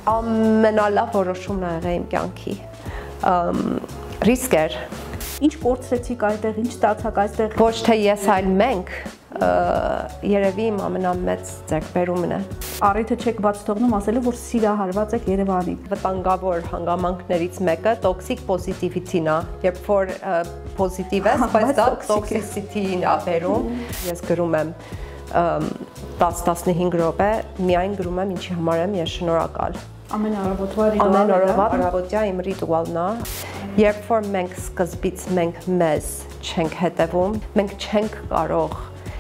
ամենալավ որոշումն ա եղել իմ կյանքի։ Ռիսկ էր։ Ինչ կորցրեցիք այդտեղ, ինչ ստացաք այդտեղ։ Ոչ թե ես, այլ մենք, երևի իմ ամենամեծ ձեռքբերումն է։ Առիթը չեք բաց թողնում ասելու, որ սիրահարված եք Երևանին։ Վտանգավոր հանգամանքներից մեկը տոքսիկ պոզիտիվիթին է, երբ որ պոզիտիվ ես, բայց դա տոքսիսիթին է բերում։ Ես գրում եմ 10-15 րոպե, միայն գրում եմ ինչի համար եմ ես շնորհակալ։ Ամեն առավոտվա Ամեն օրվա առավոտյա իմ ռիտուալն է։ Երբ որ մենք սկզբից մենք մեզ չենք հետևում, մենք չենք կարող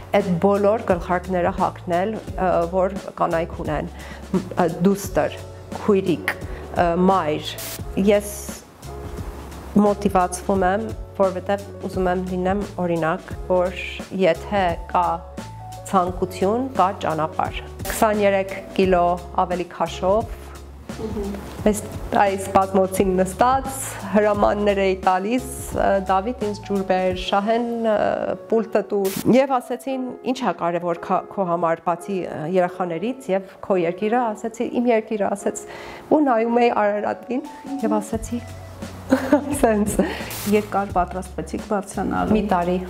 այդ բոլոր գլխարկները հագնել, որ կանայք ունեն, դուստր, քույրիկ, մայր։ Ես մոտիվացվում եմ, որովհետև ուզում եմ լինեմ օրինակ, որ եթե կա ցանկություն, կա ճանապարհ։ 23 կիլո ավելի քաշով այս պատմոցին նստած հրամաններ էի տալիս, Դավիթ ինձ ջուր բեր, Շահեն պուլտը տուր եւ ասեցին ինչ է կարեւոր քո համար բացի երեխաներից եւ քո երկիրը, ասեցի իմ երկիրը, ասեց ու նայում էի Արարատին եւ ասեցի sense երկար պատրաստվեցիք բարձրանալու։ Մի տարի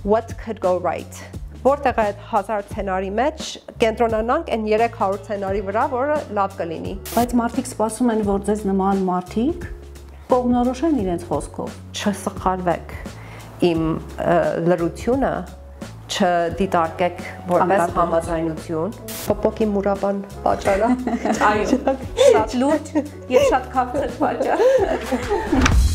What could go right Որտեղ այդ 1000 սցենարի մեջ կենտրոնանանք այն 300 սցենարի վրա, որը լավ կլինի։ Բայց մարդիկ սպասում են, որ ձեզ նման մարդիկ կողմնորոշեն իրենց խոսքով։ Չսխալվեք իմ լրությունը, չդիտարկեք որպես համաձայնություն։ Պոպոկի մուրաբան պատճառը։ Այո, շատ լուրջ եւ շատ քաղցր պատճառ։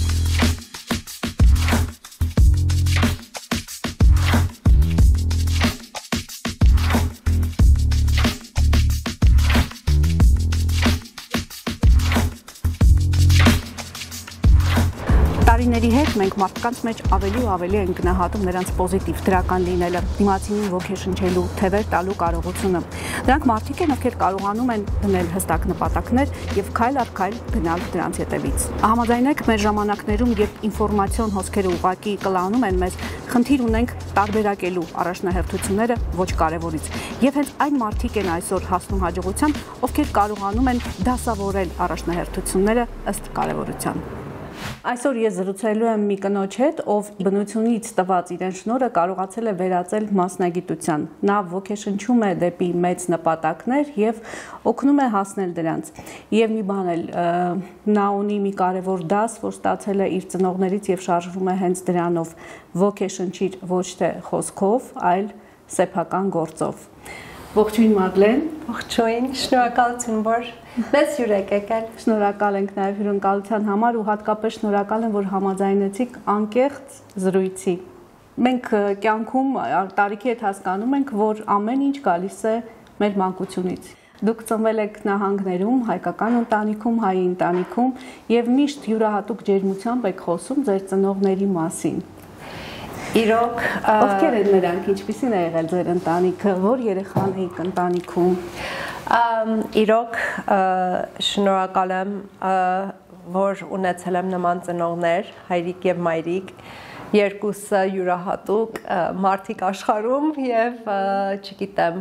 Տարիների հետ մենք մարդկանց մեջ ավելի ու ավելի ենք գնահատում նրանց պոզիտիվ, դրական լինելը, դիմացինին ոգեշնչելու, թևեր տալու կարողությունը։ Դրանք մարդիկ են, ովքեր կարողանում են դնել հստակ նպատակներ եւ քայլ առ քայլ գնալ դրանց հետևից։ Համաձայնեք, մեր ժամանակներում, երբ ինֆորմացիոն հոսքերը ուղղակի կլանում են մեզ, խնդիր ունենք տարբերակելու առաջնահերթությունները ոչ կարևորից։ Եվ հենց այն մարդիկ են այսօր հասնում հաջողության, ովքեր կարողանում են դասավորել առաջնահերթությունները ըստ կարևորության։ Այսօր ես զրուցելու եմ մի կնոջ հետ, ով բնությունից տված իրեն շնորհը կարողացել է վերածել մասնագիտության։ Նա ոգեշնչում է դեպի մեծ նպատակներ եւ օգնում է հասնել դրանց։ Եվ մի բան էլ, նա ունի մի կարևոր դաս, որ ստացել է իր ծնողներից եւ շարժվում է հենց դրանով. ոգեշնչիր ոչ թե խոսքով, այլ սեփական գործով։ Ողջույն Մադլեն։ Ողջույն, շնորհակալություն, որ մեզ հյուր եք եկել։ Շնորհակալ ենք նաև հյուրընկալության համար ու հատկապես շնորհակալ եմ, որ համաձայնեցիք անկեղծ զրույցի։ Մենք կյանքում տարիքի հետ հասկանում ենք, որ ամեն ինչ գալիս է մեր մանկությունից։ Դուք ծնվել եք նահանգներում, հայկական ընտանիքում, հայ ընտանիքում եւ միշտ յուրահատուկ ջերմությամբ եք խոսում ձեր ծնողների մասին։ Իրոք, ովքեր են նրանք, ինչպիսին է եղել ձեր ընտանիքը, որ երեխան եք ընտանիքում։ Իրոք, շնորհակալ եմ, որ ունեցել եմ նման ծնողներ, հայրիկ եւ մայրիկ, երկուսը յուրահատուկ մարդիկ աշխարհում եւ չգիտեմ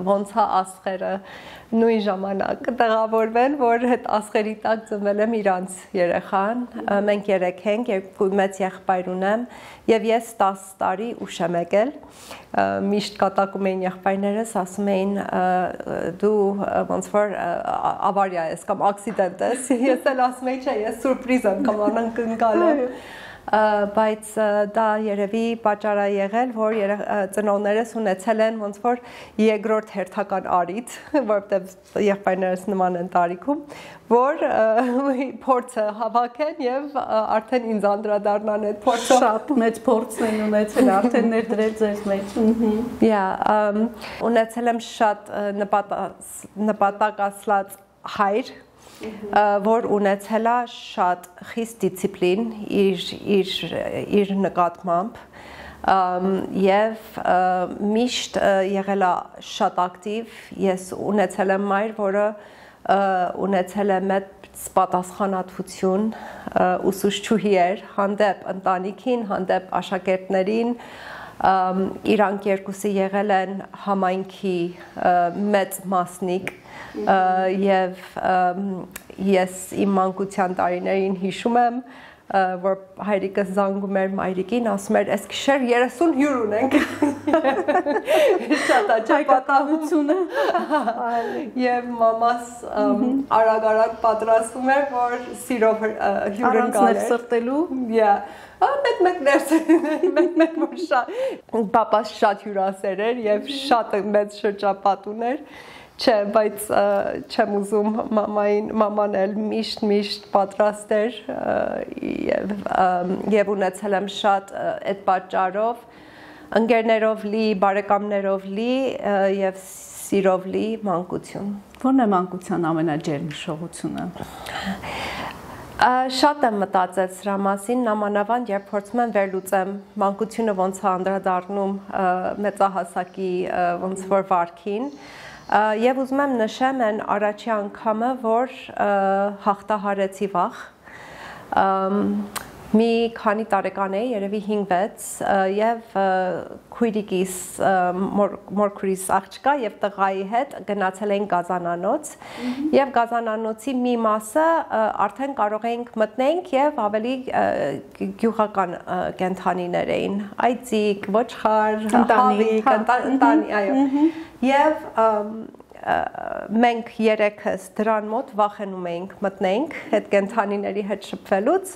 ոնց է աստղերը նույն ժամանակ տեղավորվեն, որ հետ աստղերի տակ ծնվել եմ իրանց երեխան, մենք երեք ենք, երկու մեծ եղբայր ունեմ եւ ես 10 տարի ուշ եմ եկել, միշտ կատակում էին եղբայրներս, ասում էին դու ոնց որ ավարիա ես կամ ակսիդենտ ես, ես էլ ասում եի չէ, ես սուրպրիզ եմ կամ անկնկալ եմ բայց դա երևի պատճառ է եղել, որ ծնողներս ունեցել են ոնց որ երկրորդ հերթական առիթ, որովհետև եղբայրներս նման են տարիքում, որ փորձը հավաքեն եւ արդեն ինձ անդրադառնան այդ փորձը։ Շատ մեծ փորձ են ունեցել, արդեն ներդրել ձեզ մեջ։ Ունեցել եմ շատ նպատակասլաց հայր, որ ունեցել է շատ խիստ դիսցիպլին իր նկատմամբ եւ միշտ եղել է շատ ակտիվ, ես ունեցել եմ մայր, որը ունեցել է մեծ պատասխանատվություն, ուսուցչուհի էր հանդեպ ընտանիքին, հանդեպ աշակերտներին, իրանք երկուսը եղել են համայնքի մեծ մասնիկ եւ ես իմ մանկության տարիներին հիշում եմ որ հայրիկս զանգում էր մայրիկին ասում էր այս գիշեր 30 հյուր ունենք շատ հայկականությունը եւ մամաս արագ պատրաստում էր որ սիրով հյուրն գալեր սրտելու մեկ ներս որ շատ պապաս շատ հյուրասեր էր եւ շատ մեծ շրջապատ ուներ Չէ, բայց չեմ ուզում մաման էլ միշտ պատրաստ էր եւ ունեցել եմ շատ այդ պատճառով ընկերներով լի, բարեկամներով լի եւ սիրով լի մանկություն։ Ո՞րն է մանկության ամենաջերմ հիշողությունը։ Շատ եմ մտածել սրա մասին, նամանավանդ երբ փորձում եմ վերլուծեմ մանկությունը ոնց է անդրադառնում մեծահասակի ոնց որ վարքին Եվ ուզում եմ նշեմ են առաջի անգամը, որ հաղթահարեցի վախ, մի քանի տարեկան էի, երևի 5-6 եւ քույրիկիս մորքուրիս աղջկա եւ տղայի հետ գնացել էինք գազանանոց եւ գազանանոցի մի մասը արդեն կարող էինք մտնենք եւ ավելի գյուղական կենդանիներ էին այծիկ, ոչխար, հավիկ, ընտանի, այո եւ մենք երեքս դրան մոտ վախենում էինք մտնենք այդ կենդանիների հետ շփվելուց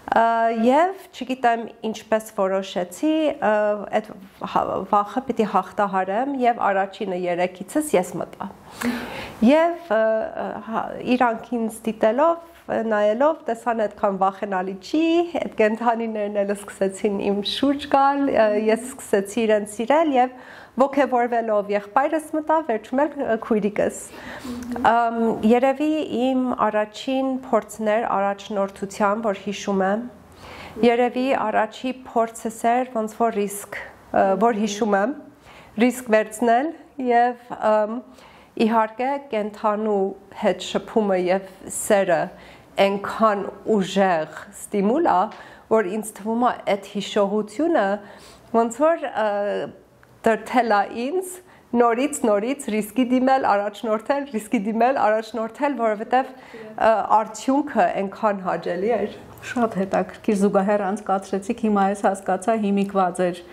Եվ չգիտեմ ինչպես որոշեցի այդ վախը պիտի հաղթահարեմ եւ առաջինը երեքիցս ես մտա։ Եվ իրանք ինձ դիտելով նայելով տեսան այդքան վախենալի չի, այդ կենդանիներն էլ սկսեցին իմ շուրջ գալ, ես սկսեցի իրեն սիրել եւ ոգևորվելով եղբայրս մտա, վերջում էլ քույրիկս։ Երևի իմ առաջին փորձն էր առաջնորդության, որ հիշում եմ։ Երևի առաջի փորձս էր ոնց որ ռիսկ, որ հիշում եմ, ռիսկ վերցնել եւ իհարկե կենթանու հետ շփումը եւ սերը այնքան ուժեղ ստիմուլ է, որ ինձ թվում է այդ հիշողությունը ոնց որ դրթել է ինձ նորից ռիսկի դիմել, առաջնորդել, որովհետև արդյունքը այնքան հաճելի էր։ Շատ հետաքրքիր զուգահեռ անցկացրեցիք, հիմա ես հասկացա հիմիկված էր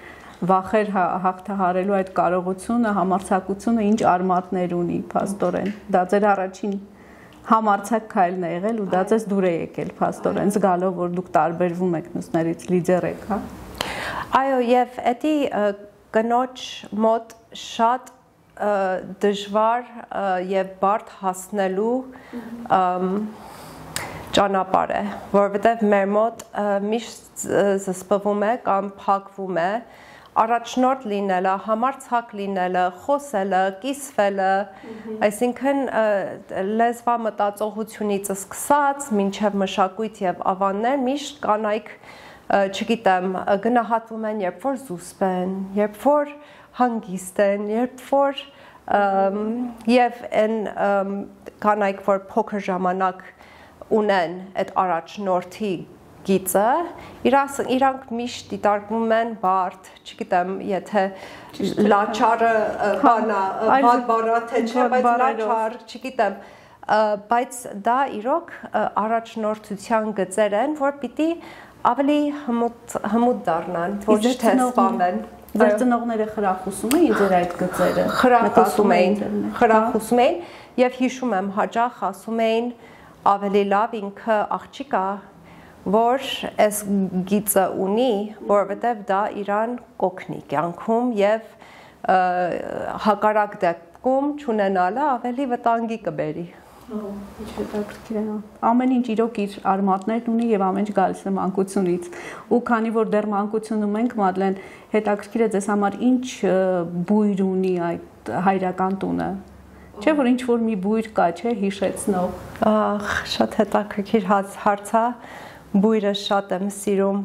վախեր հաղթահարելու այդ կարողությունը, համարձակությունը ինչ արմատներ ունի փաստորեն։ Դա ձեր առաջին համարձակ քայլն է եղել ու դա ձեզ դուր է եկել փաստորեն, զգալով որ դուք տարբերվում եք մյուսներից, լիդեր եք, հա։ Այո, եւ էդի կնոջ մոտ շատ դժվար եւ բարդ հասնելու ճանապարհ է, որովհետեւ մեր մոտ միշտ զսպվում է կամ փակվում է առաջնորդ լինելը, համարձակ լինելը, խոսելը, կիսվելը, այսինքն լեզվա մտածողությունից սկսած մինչև մշակույթ եւ ավաններ միշտ կանայք չգիտեմ, գնահատվում են, երբ որ զուսպ են, երբ որ հանգիստ են, երբ որ եւ այն կանայք, որ փոքր ժամանակ ունեն այդ առաջնորդի գիծը, իրանք միշտ դիտարկվում են բարդ, չգիտեմ, եթե լաչարը բանա, թե չէ, բայց լաչար, չգիտեմ, բայց դա իրոք առաջնորդության գծեր են, որ պիտի ավելի հմուտ դառնան, ոչ թե սպանեն։ Ձեր ծնողները խրախուսում էին ձեր այդ գծերը։ Խրախուսում էին եւ հիշում եմ հաճախ ասում էին ավելի լավ ինքը աղջիկա, որ այս գիծը ունի, որովհետեւ դա իրան կօգնի կյանքում եւ հակառակ դեպքում չունենալը ավելի վտանգի կբերի։ Ինչ հետաքրքիր է։ Ամեն ինչ իրոք իր արմատներն ունի եւ ամեն ինչ գալիս է մանկությունից։ Ու քանի որ դեռ մանկությունում ենք, Մադլեն, հետաքրքիր է ձեզ համար ինչ բույր ունի այդ հայրական տունը։ Չէ՞ որ ինչ որ մի բույր կա, չէ՞, հիշեցնող։ Ահ, շատ հետաքրքիր հարց է։ Բույրը շատ եմ սիրում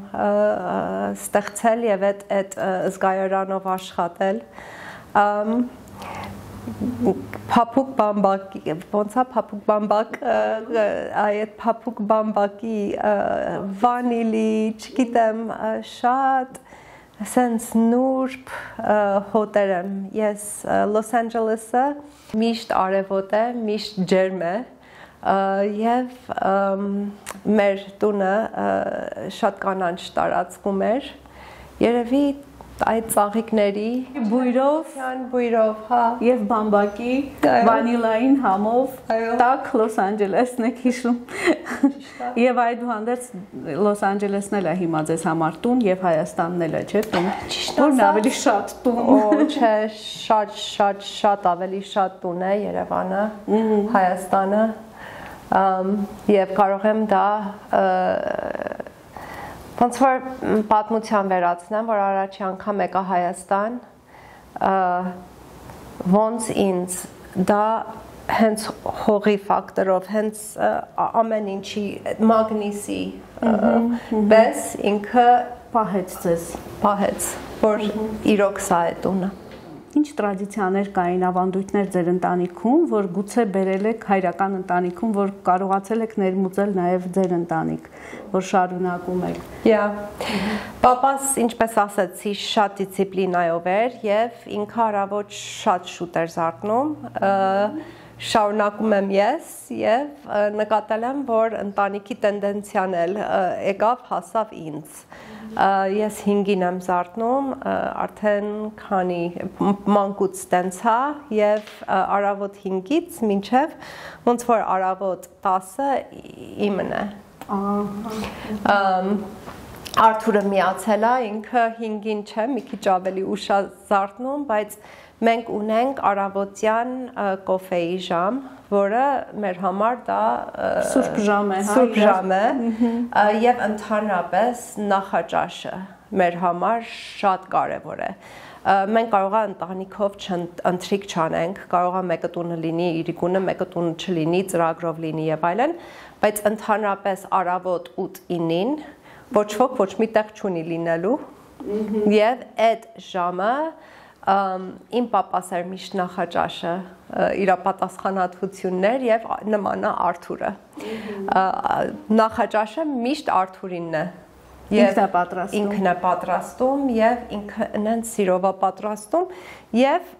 ստեղծել եւ այդ զգայարանով աշխատել։ Փափուկ բամբակի, ոնց է փափուկ բամբակ, այդ փափուկ բամբակի վանիլի, չգիտեմ, Sense նուրբ հոտեր եմ։ Ես Los Angeles-ը միշտ արևոտ է, միշտ ջերմ է եւ մեր տունը շատ կանաչ տարածքում էր։ Երևի այդ ծաղիկների բույրով, հա, եւ բամբակի վանիլային համով տակ Լոս Անջելեսն եք հիշում։ Եվ այդուհանդերձ Լոս Անջելեսն էլ է հիմա ձեզ համար տուն եւ Հայաստանն էլ է, չէ՞, տուն։ Որն ավելի շատ տուն։ Չէ, շատ ավելի շատ տուն է Երևանը, Հայաստանը։ Եվ կարող եմ դա ոնց որ պատմության վերացնեմ, որ առաջի անգամ եկա Հայաստան, ոնց ինձ դա հենց հողի ֆակտորով, հենց ամեն ինչի մագնիսի պես ինքը պահեց, որ իրոք սա է տունը։ Ինչ տրադիցիաներ կային, ավանդույթներ ձեր ընտանիքում, որ գուցե բերել եք հայրական ընտանիքում, որ կարողացել եք ներմուծել նաև ձեր ընտանիք, որ շարունակում եք։ Պապաս, ինչպես ասացի, շատ դիսցիպլինայով էր եւ ինքը առավոտ շատ շուտ էր զարթնում, շարունակում եմ ես եւ նկատել եմ, որ ընտանիքի տենդենցիան էլ եկավ, հասավ ինձ։ Ես 5-ին եմ զարթնում, արդեն քանի մանկուց ստենցա եւ առավոտ 5-ից մինչեւ ոնց որ առավոտ 10-ը իմն է։ Արթուրը միացել է, ինքը 5-ին չէ, մի քիչ ավելի ուշ է զարթնում, բայց մենք ունենք առավոտյան կոֆեի ժամ, որը մեր համար դա սուրբ ժամ է, սուրբ ժամ է, եւ ընդհանրապես նախաճաշը մեր համար շատ կարեւոր է։ Մենք կարող է ընտանիքով ընթրիք չանենք, կարող է մեկը տունը լինի, իրիկունը մեկը տունը չլինի, ծրագրով լինի եւ այլն, բայց ընդհանրապես առավոտ 8-9-ին ոչ ոք ոչ մի տեղ չունի լինելու եւ այդ ժամը իմ պապաս էր միշտ նախաճաշը, իր պատասխանատվություններ եւ նմանա Արթուրը։ Նախաճաշը միշտ Արթուրինն է։ Ինքն է պատրաստում եւ ինքն սիրով է պատրաստում եւ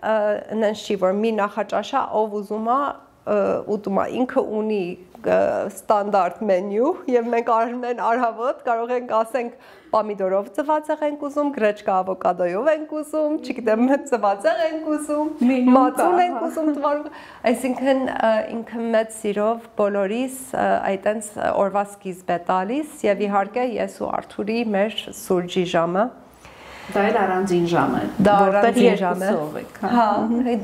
նենց չի որ մի նախաճաշը ով ուզում է ուտում է, ինքը ունի ստանդարտ մենյու եւ մենք արմեն առավոտ կարող ենք ասենք պամիդորով ծվածեղ ենք ուզում, գրեչկա ավոկադոյով ենք ուզում, չգիտեմ, ծվածեղ ենք ուզում, մածուն ենք ուզում տվարում, այսինքն ինքը մեծ սիրով բոլորիս այտենց օրվա սկիզբ է տալիս եւ իհարկե ես ու Արթուրի մեր սուրճի ժամը Դա էլ առանձին ժամ է, որտեղ երկուսով եք։ Հա,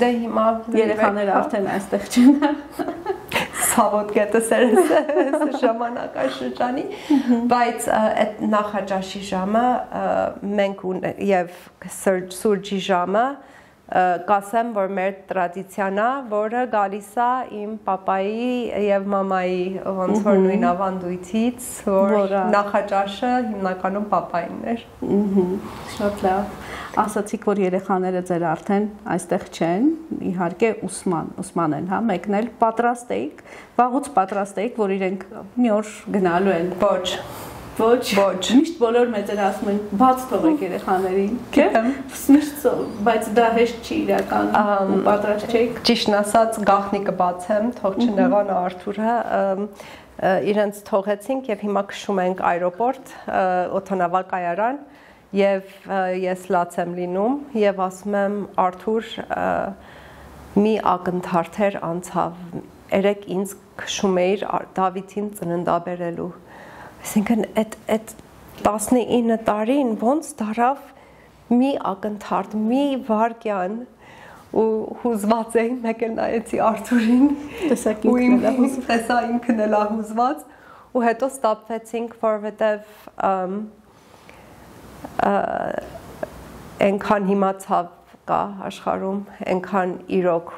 դե հիմա երեխաները արդեն այստեղ չեն։ Ցավոտ գետը ժամանակաշրջանի, բայց այդ նախաճաշի ժամը մենք եւ սուրճի ժամը կասեմ, որ մեր տրադիցիան է, որը գալիս է իմ պապայի եւ մամայի ոնց որ նույն ավանդույթից, որ նախաճաշը հիմնականում պապային էր։ Շատ լավ։ Ասացիք, որ երեխաները ձեր արդեն այստեղ չեն, իհարկե ուսման են, հա, մեկնել պատրաստ էիք, վաղուց պատրաստ էիք, որ իրենք մի օր գնալու են։ Ոչ, միշտ բոլոր մեծերը ասում են, բաց թողեք երեխաներին, չէ՞։ Միշտ, բայց դա հեշտ չի իրականում, պատրաստ չեք։ Ճիշտն ասած, գաղտնիքը բացեմ, թող չնեղան Արթուրը, իրենց թողեցինք եւ հիմա քշում ենք այրոպորտ, օդանավակայարան եւ ես լաց եմ լինում եւ ասում եմ Արթուր մի ակնթարթեր անցավ, երեք ինձ քշում էիր Դավիթին ծննդաբերելու Այսինքն այդ 19 տարին ոնց դարավ մի ակնթարթ, մի վարկյան ու հուզված էի, մեկ էլ նայեցի Արթուրին տեսա ինքն էլ հուզված ու հետո ստապվեցինք, որովհետև այնքան հիմա ցավ կա աշխարհում, այնքան իրոք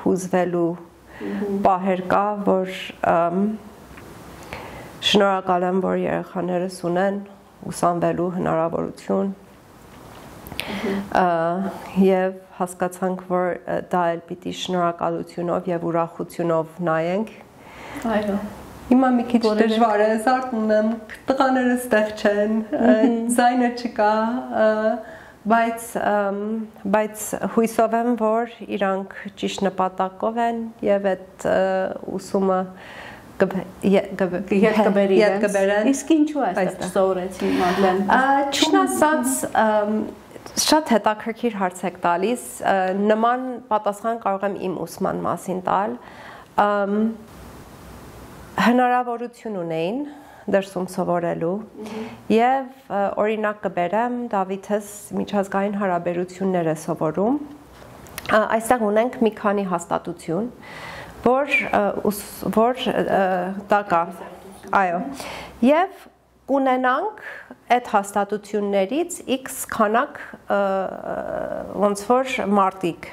հուզվելու պահեր կա, որ Շնորհակալ եմ, որ երեխաներս ունեն ուսանվելու հնարավորություն եւ հասկացանք, որ դա էլ պիտի շնորհակալությունով եւ ուրախությունով նայենք։ Այո։ Հիմա մի քիչ դժվար է, զարթնում եմ, տղաներս ստեղ չեն, ձայնը չկա, բայց հույսով եմ, որ իրանք ճիշտ նպատակով են եւ այդ ուսումը կբերեն։ Իսկ ինչու այստեղ սովորեցին Մադլեն։ Ճիշտ ասած, շատ հետաքրքիր հարց եք տալիս, նման պատասխան կարող եմ իմ ուսման մասին տալ։ Հնարավորություն ունեին դրսում սովորելու եւ օրինակ կբերեմ Դավիթս միջազգային հարաբերություններ է սովորում այստեղ ունենք մի քանի հաստատություն որ դա կա այո եւ կունենանք այդ հաստատություններից X քանակ ոնց որ մարտիկ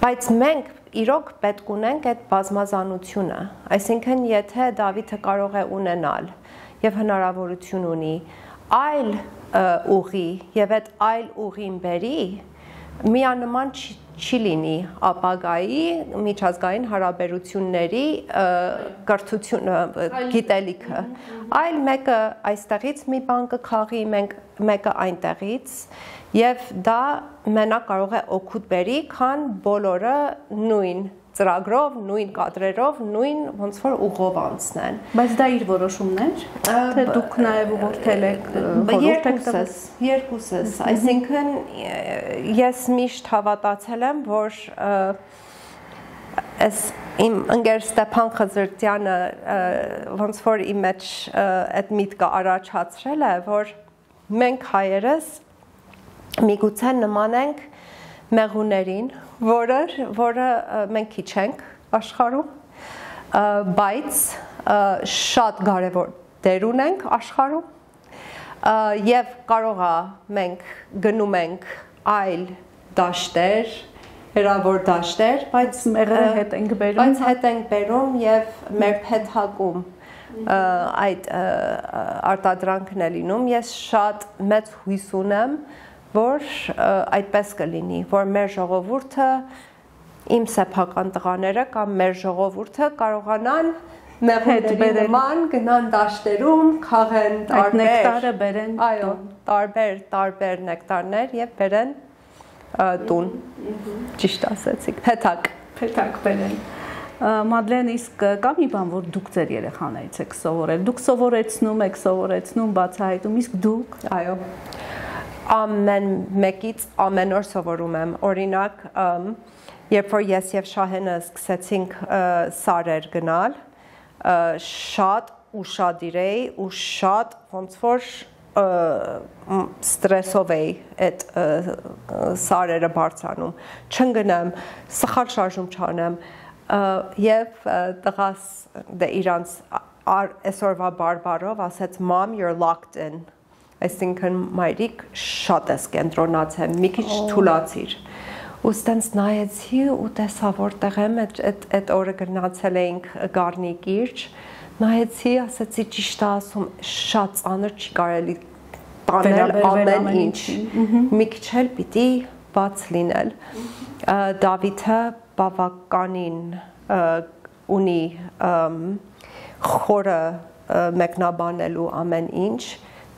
բայց մենք իրոք պետք ունենք այդ բազմազանությունը այսինքն եթե Դավիթը կարող է ունենալ եւ հնարավորություն ունի այլ ուղի եւ այդ այլ ուղին բերի միանման չի լինի ապագայի միջազգային հարաբերությունների կրթությունը գիտելիքը այլ մեկը այստեղից մի բան կքաղի մեկը այնտեղից եւ դա մենակ կարող է օգուտ բերի քան բոլորը նույն ծրագրով նույն կադրերով նույն ոնց որ ուղով անցնեն բայց դա իր որոշումն էր թե դուք նաեւ ուղղորդել եք երկուսս այսինքն ես միշտ հավատացել եմ որ այս իմ ընկեր Ստեփան Խզրտյանը ոնց որ իմ մեջ այդ միտքը առաջացրել է որ մենք հայերս միգուցե նման ենք մեղուներին, որը մենք քիչ ենք աշխարհում, բայց շատ կարևոր դեր ունենք աշխարհում եւ կարող է մենք գնում ենք այլ դաշտեր, հերավոր դաշտեր, բայց մեղրը հետ ենք բերում եւ մեր փեթակում այդ արտադրանքն է լինում ես շատ մեծ հույս ունեմ որ այդպես կլինի, որ մեր ժողովուրդը, իմ սեփական տղաները կամ մեր ժողովուրդը կարողանան մեղուների նման գնան դաշտերում, քաղեն նեկտարը բերեն այո, տարբեր նեկտարներ եւ բերեն տուն։ Ճիշտ ասեցիք, փեթակ բերեն։ Մադլեն, իսկ կա մի բան, որ դուք ձեր երեխաներից եք սովորել։ Դուք սովորեցնում, բացահայտում, իսկ դուք։ Այո։ Ամեն մեկից ամեն օր սովորում եմ օրինակ երբ որ ես եւ Շահենը սկսեցինք սարեր գնալ շատ ուշադիր էի ու շատ ոնց որ ստրեսով էի այդ սարերը բարձրանում չընկնեմ սխալ շարժում չանեմ եւ տղաս դե իրանց այսօրվա բարբարով ասեց mom you're locked in այսինքն մայրիկ շատ ես կենտրոնացել, մի քիչ թուլացիր։ Ու ստենց նայեցի ու տեսա որտեղ եմ այդ օրը գնացել էինք Գառնի կիրճ, նայեցի, ասեցի ճիշտ ասում, շատ ծանր չի կարելի տանել ամեն ինչ։ Մի քիչ էլ պիտի բաց լինել։ Դավիթը բավականին ունի խորը մեկնաբանելու ամեն ինչ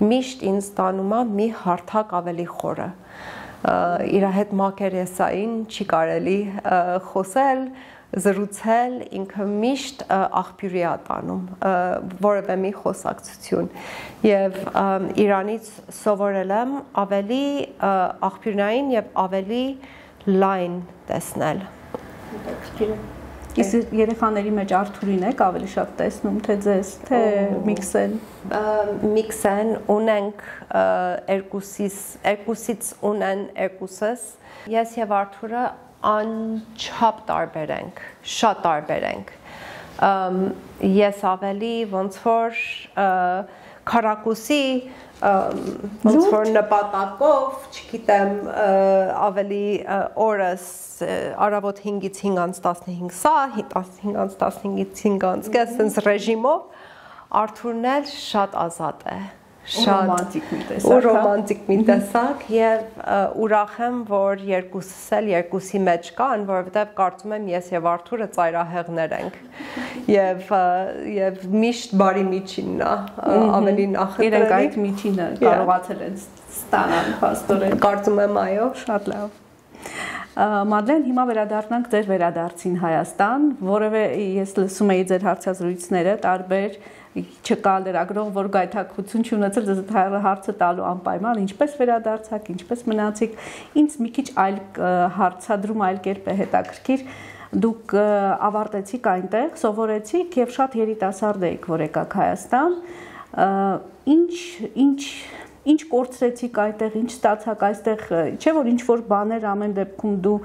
միշտ ինձ տանում է մի հարթակ ավելի խորը իր հետ մակերեսային չի կարելի խոսել զրուցել ինքը միշտ աղբյուրի է տանում որևէ մի խոսակցություն եւ իրանից սովորել եմ ավելի աղբյուրային եւ ավելի լայն տեսնել Իսկ երեխաների մեջ Արթուրին եք ավելի շատ տեսնում, թե ձեզ, թե Միքսեն։ Միքսեն ունենք երկուսից ունեն երկուսս։ Ես եւ Արթուրը անչափ տարբեր ենք, շատ տարբեր ենք։ Ես ավելի ոնց որ քառակուսի ոնց որ նպատակով, չգիտեմ, ավելի օրս առավոտ 5-ից 5:15 սա, 15:15-ից 5:10 կես, sense ռեժիմով Արթուրն էլ շատ ազատ է, ռոմանտիկ մի տեսակ եւ ուրախ եմ, որ երկուսս էլ երկուսի մեջ կան, որովհետեւ կարծում եմ ես եւ Արթուրը ծայրահեղներ ենք եւ միշտ բարի միջինն է, ավելի նախընտրելի։ Իրենք այդ միջինը կարողացել են ստանալ փաստորեն։ Կարծում եմ այո, շատ լավ։ Մադլեն, հիմա վերադառնանք ձեր վերադարձին Հայաստան, որովե ես լսում էի ձեր հարցազրույցները, տարբեր չկա լրագրող, որ գայթակղություն չունեցել ձեզ հարցը տալու անպայման, ինչպես վերադարձաք, ինչպես մնացիք, ինձ մի քիչ այլ հարցադրում այլ կերպ է հետաքրքիր, դուք ավարտեցիք այնտեղ, սովորեցիք եւ շատ երիտասարդ էիք, որ եկաք Հայաստան, ինչ կորցրեցիք այդտեղ, ինչ ստացաք այստեղ, չէ՞ որ ինչ որ բաներ ամեն դեպքում դու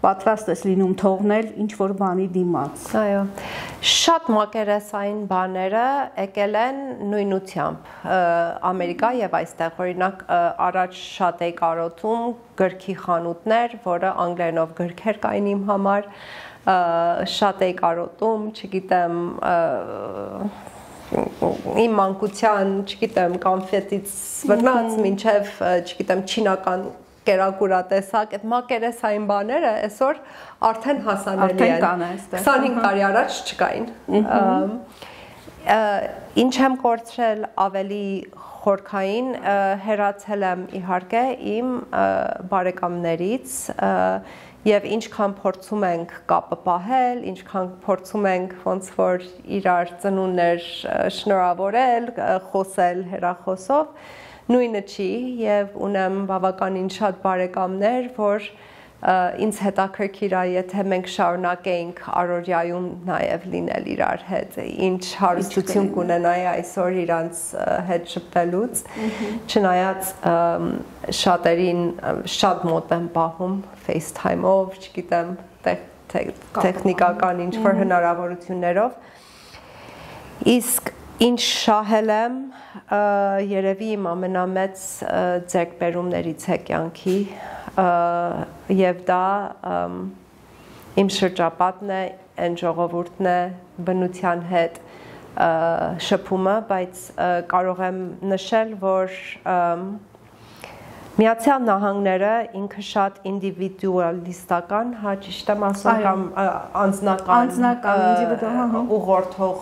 պատրաստ ես լինում թողնել ինչ որ բանի դիմաց։ Այո։ Շատ մակերեսային բաները եկել են նույնությամբ Ամերիկա եւ այստեղ օրինակ առաջ շատ էի կարոտում գրքի խանութներ, որը անգլերենով գրքեր կային իմ համար, շատ էի կարոտում, չգիտեմ իմ մանկության, չգիտեմ, կոնֆետից վրնած մինչև, չգիտեմ, չինական կերակուրատեսակ, այդ մակերեսային բաները այսօր արդեն հասանելի են։ 25 տարի առաջ չկային։ Ինչ եմ կորցրել ավելի խորքային, հեռացել եմ իհարկե իմ բարեկամներից եւ ինչքան փորձում ենք կապը պահել, ինչքան փորձում ենք ոնց որ իրար ծնունդներ շնորհավորել, խոսել հեռախոսով, նույնը չի եւ ունեմ բավականին շատ բարեկամներ, որ ինձ հետաքրքիր է, եթե մենք շարունակեինք առօրյայում նաև լինել իրար հետ, ինչ հարստություն կունենայի այսօր իրանց հետ շփվելուց, չնայած շատերին շատ մոտ եմ պահում FaceTime-ով, չգիտեմ, տեխնիկական ինչ-որ հնարավորություններով, իսկ ինչ շահել եմ, երևի իմ ամենամեծ ձեռքբերումներից է կյանքի, եւ դա իմ շրջապատն է, այն ժողովուրդն է, բնության հետ շփումը, բայց կարող եմ նշել, որ Միացյալ Նահանգները ինքը շատ ինդիվիդուալիստական, հա ճիշտ եմ ասում, կամ անձնական ուղղորդող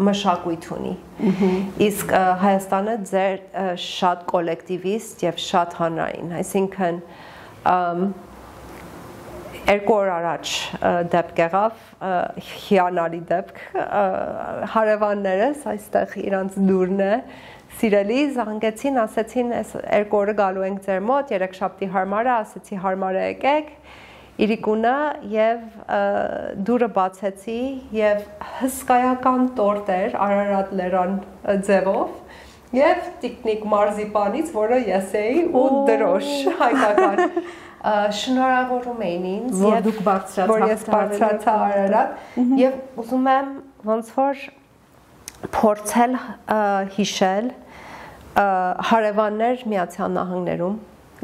մշակույթ ունի։ Իսկ Հայաստանը ձեր շատ կոլեկտիվիստ եւ շատ հանրային, այսինքն 2 օր առաջ դեպք եղավ, հիանալի դեպք, հարևաններս այստեղ իրանց դուրն է, սիրելի զանգեցին, ասեցին, այս 2 օրը գալու ենք ձեր մոտ, 3 շաբթի հարմար է, ասեցի հարմար է եկեք, իրիկունը եւ դուրը բացեցի եւ հսկայական տորտ էր Արարատ լերան ձևով եւ տիկնիկ մարզիպանից, որը ես էի ու դրոշ հայկական շնորհավորում էին ինձ որ դուք բարձրացա Արարատ եւ ուզում եմ ոնց որ փորձել հիշել հարևաններ Միացյալ Նահանգներում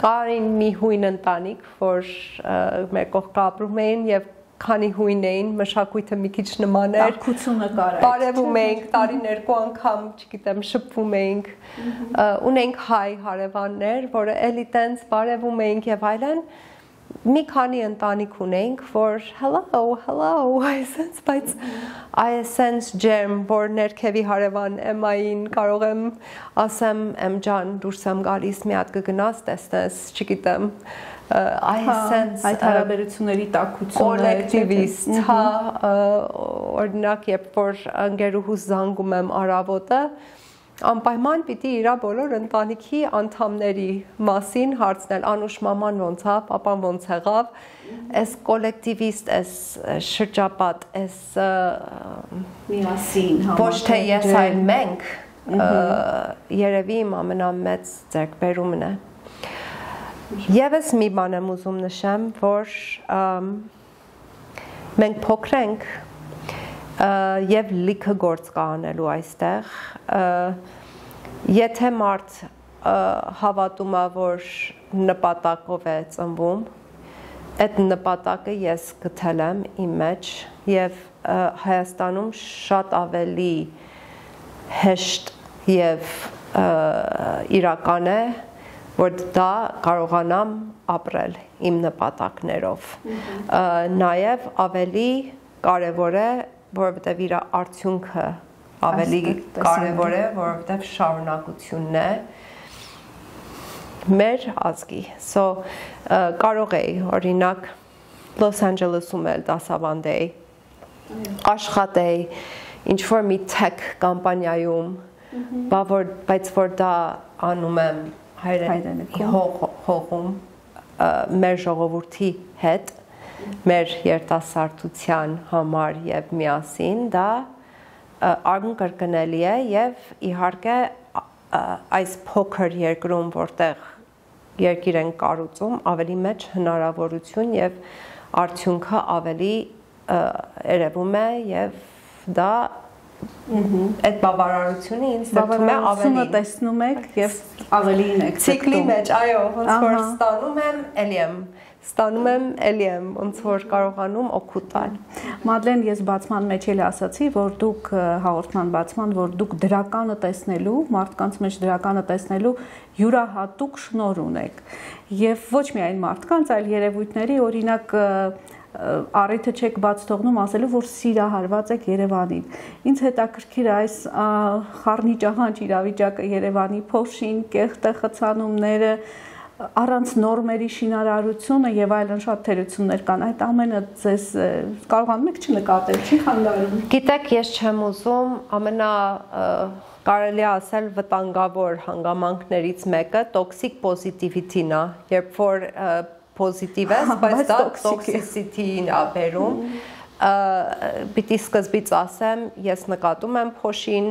կային մի հույն ընտանիք, որ մեր կողքը ապրում էին եւ քանի հույն էին, մշակույթը մի քիչ նման էր, տաքությունը կար, բարևում էինք, տարին 2 անգամ, չգիտեմ, շփվում էինք, ունենք հայ հարևաններ, որը էլի տենց բարևում էինք եւ այլն, մի քանի ընտանիք ունենք, որ hello, այսպես, բայց այսպես ջերմ, որ ներքևի հարևան Էմային կարող եմ ասեմ, Էմ ջան, դուրս եմ գալիս, մի հատ կգնաս, տեսնես, չգիտեմ, այսպես այդ հարաբերությունների տաքությունը, կոլեկտիվիստ, հա, օրինակ, երբ որ ընկերուհուս զանգում եմ առավոտը, անպայման պիտի իրա բոլոր ընտանիքի անդամների մասին հարցնել, Անուշ մաման ոնց է, պապան ոնց եղավ, այս կոլեկտիվիստ, այս շրջապատ, այս միասին, ոչ թե ես այլ մենք, երևի իմ ամենամեծ ձեռքբերումն է։ Եվս մի բան եմ ուզում նշեմ, որ մենք փոքր ենք եւ լիքը գործ կա անելու այստեղ, եթե մարդ հավատում է, որ նպատակով է ծնվում, այդ նպատակը ես գտել եմ իմ մեջ եւ Հայաստանում շատ ավելի հեշտ եւ իրական է, որ դա կարողանամ ապրել իմ նպատակներով։ Նաև ավելի կարևոր է, որովհետև իր արդյունքը ավելի կարևոր է, որովհետև շարունակությունն է մեր ազգի։ So կարող էի, օրինակ, Los Angeles-ում էլ դասավանդեի, աշխատեի ինչ-որ մի tech կամպանիայում, բայց որ դա անում եմ հողում մեր ժողովրդի հետ, մեր երիտասարդության համար եւ միասին, դա անկրկնելի է եւ իհարկե այս փոքր երկրում, որտեղ երկիր են կառուցում, ավելի մեծ հնարավորություն եւ արդյունքը ավելի երևում է եւ դա այդ բավարարությունը ինձ թվում է ավելի տեսնում եք եւ ավելին եք ցիկլի մեջ, այո, ոնց որ ստանում եմ, էլի եմ, ոնց որ կարողանում օգուտ տալ։ Մադլեն, ես բացման մեջ էլ ասացի, որ դուք հաղորդման բացման, որ դուք դրականը տեսնելու, մարդկանց մեջ դրականը տեսնելու յուրահատուկ շնորհ ունեք։ Եվ ոչ միայն մարդկանց, այլ երևույթների, օրինակ առիթը չեք բաց թողնում ասելու, որ սիրահարված եք Երևանին։ Ինձ հետաքրքիր այս խառնիճահանճ իրավիճակը Երևանի փոշին, կեղտը խցանումները, առանց նորմերի շինարարությունը եւ այլն շատ թերություններ կան։ Այդ ամենը ձեզ կարողանում եք չնկատել, չի խանգարում։ Գիտեք, ես չեմ ուզում կարելի ասել վտանգավոր հանգամանքներից մեկը տոքսիկ պոզիտիվիթին է, երբ որ պոզիտիվ է, բայց դա տոքսիսիթին է բերում։ Պիտի սկզբից ասեմ, ես նկատում եմ փոշին,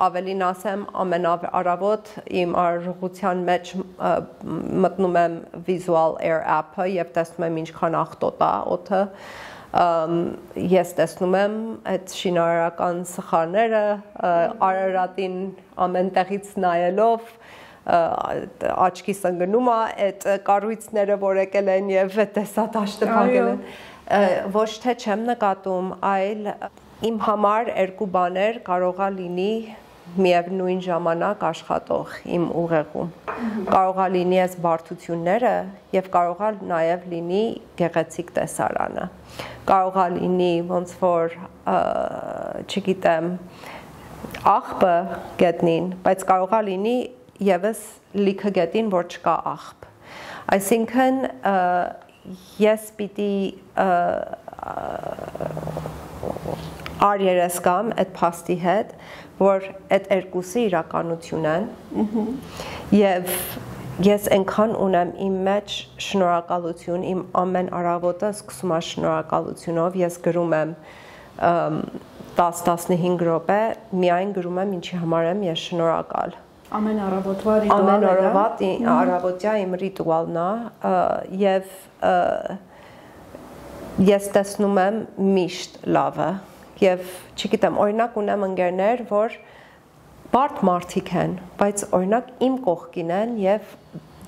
ավելին ասեմ, ամենառավոտ իմ առողջության մեջ մտնում եմ Visual Air app-ը եւ տեսնում եմ ինչքան աղտոտ է օդը։ Ես տեսնում եմ այդ շինարարական սխալները, Արարատին ամեն տեղից նայելով աչքիս ընկնում է այդ կառույցները, որ եկել են եւ տեսադաշտը փակել են։ Ոչ թե չեմ նկատում, այլ իմ համար երկու բաներ կարող է լինի միևնույն ժամանակ աշխատող իմ ուղեղում։ Կարող է լինի այս բարդությունները եւ կարող է նաեւ լինի գեղեցիկ տեսարանը։ Կարող է լինի ոնց որ չգիտեմ աղբը գետնին, բայց կարող է լինի եւս լիքը գետին, որ չկա աղբ։ Այսինքն ես պիտի արերես կամ այդ փաստի հետ, որ այդ երկուսը իրականություն են եւ ես այնքան ունեմ իմ մեջ շնորհակալություն, իմ ամեն առավոտը սկսում է շնորհակալությունով, ես գրում եմ 10-15 րոպե, միայն գրում եմ ինչի համար եմ ես շնորհակալ։ Ամեն առավոտյա իմ ռիտուալն է եւ ես տեսնում եմ միշտ լավը եւ չգիտեմ, օրինակ ունեմ ընկերներ, որ բարդ մարդիկ են, բայց օրինակ իմ կողքին են եւ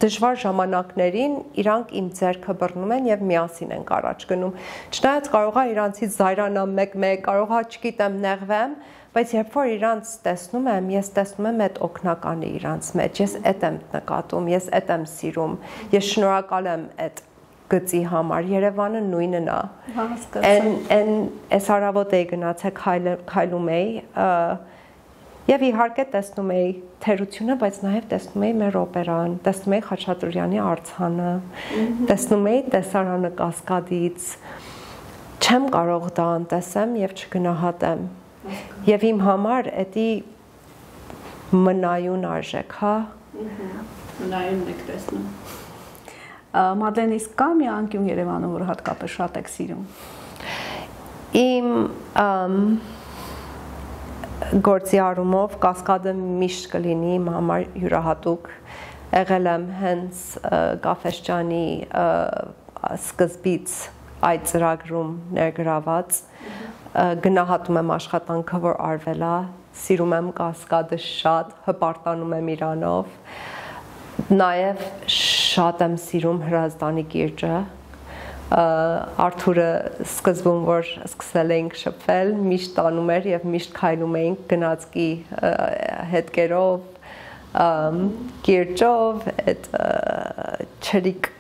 դժվար ժամանակներին իրանք իմ ձեռքը բռնում են եւ միասին են առաջ գնում։ Չնայած կարող է իրանցից զայրանամ մեկ-մեկ, կարող է չգիտեմ նեղվեմ, բայց երբ որ իրանց տեսնում եմ, ես տեսնում եմ այդ օգնականը իրանց մեջ, ես այդ եմ նկատում, ես այդ եմ սիրում, ես շնորհակալ եմ այդ գծի համար, Երևանը նույնն է։ Այս առավոտ էի գնացեք քայլում էի, եւ իհարկե տեսնում էի թերությունը, բայց նաեւ տեսնում էի մեր օպերան, տեսնում էի Խաչատրյանի արձանը, տեսնում էի տեսարանը Կասկադից, չեմ կարող դա անտեսեմ եւ չգնահատեմ։ Եվ իմ համար էդի մնայուն արժեք, հա։ Մնայունն եք տեսնում։ Մադլեն, իսկ կա մի անկյուն Երևանում, որ հատկապես շատ եք սիրում։ Իմ գործի առումով Կասկադը միշտ կլինի իմ համար յուրահատուկ։ Եղել եմ հենց Կաֆեսճանի սկզբից այդ ծրագրում ներգրաված, գնահատում եմ աշխատանքը, որ արվել է, սիրում եմ Կասկադը շատ, հպարտանում եմ իրանով, նաև շատ եմ սիրում Հրազդանի կիրճը, Արթուրը սկզբում, որ սկսել էինք շփվել, միշտ տանում էր եւ միշտ քայլում էինք գնացքի հետքերով, կիրճով, այդ չրիկ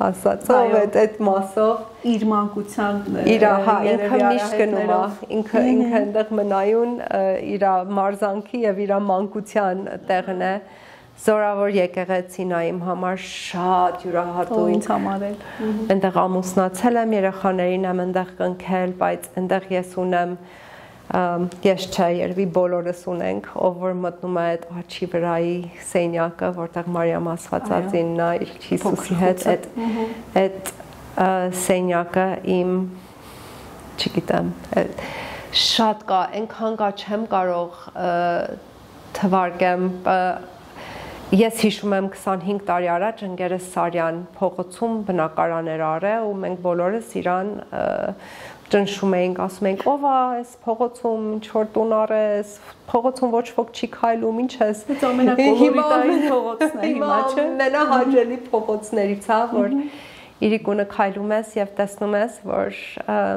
ասածով, այդ մասով իր մանկության իր ինքը միշտ գնում է, ինքը այնտեղ մնայուն իր մարզանքի եւ իր մանկության տեղն է, զորավոր եկեղեցին է իմ համար շատ յուրահատուկ, ինձ համար էլ, այնտեղ ամուսնացել եմ, երեխաներին եմ այնտեղ կնքել, բայց այնտեղ ես ունեմ ես չէ, երևի բոլորս ունենք, ով որ մտնում է այդ աչի վրայի սենյակը, որտեղ Մարիամ Աստվածածինն է իր Հիսուսի հետ, այդ սենյակը իմ, չգիտեմ, շատ կա, այնքան կա չեմ կարող թվարկեմ, ես հիշում եմ 25 տարի առաջ ընկերս Սարյան փողոցում բնակարան էր արել ու մենք բոլորս իրան ճնշում էինք, ասում էինք, ով է այս փողոցում, ինչ որ տուն առես, փողոցում ոչ ոք չի քայլում, ինչ ես։ Դա ամենակոլորիտային փողոցն է հիմա, չէ՞։ Ամենահաճելի փողոցներից է, որ իրիկունը քայլում ես եւ տեսնում ես, որ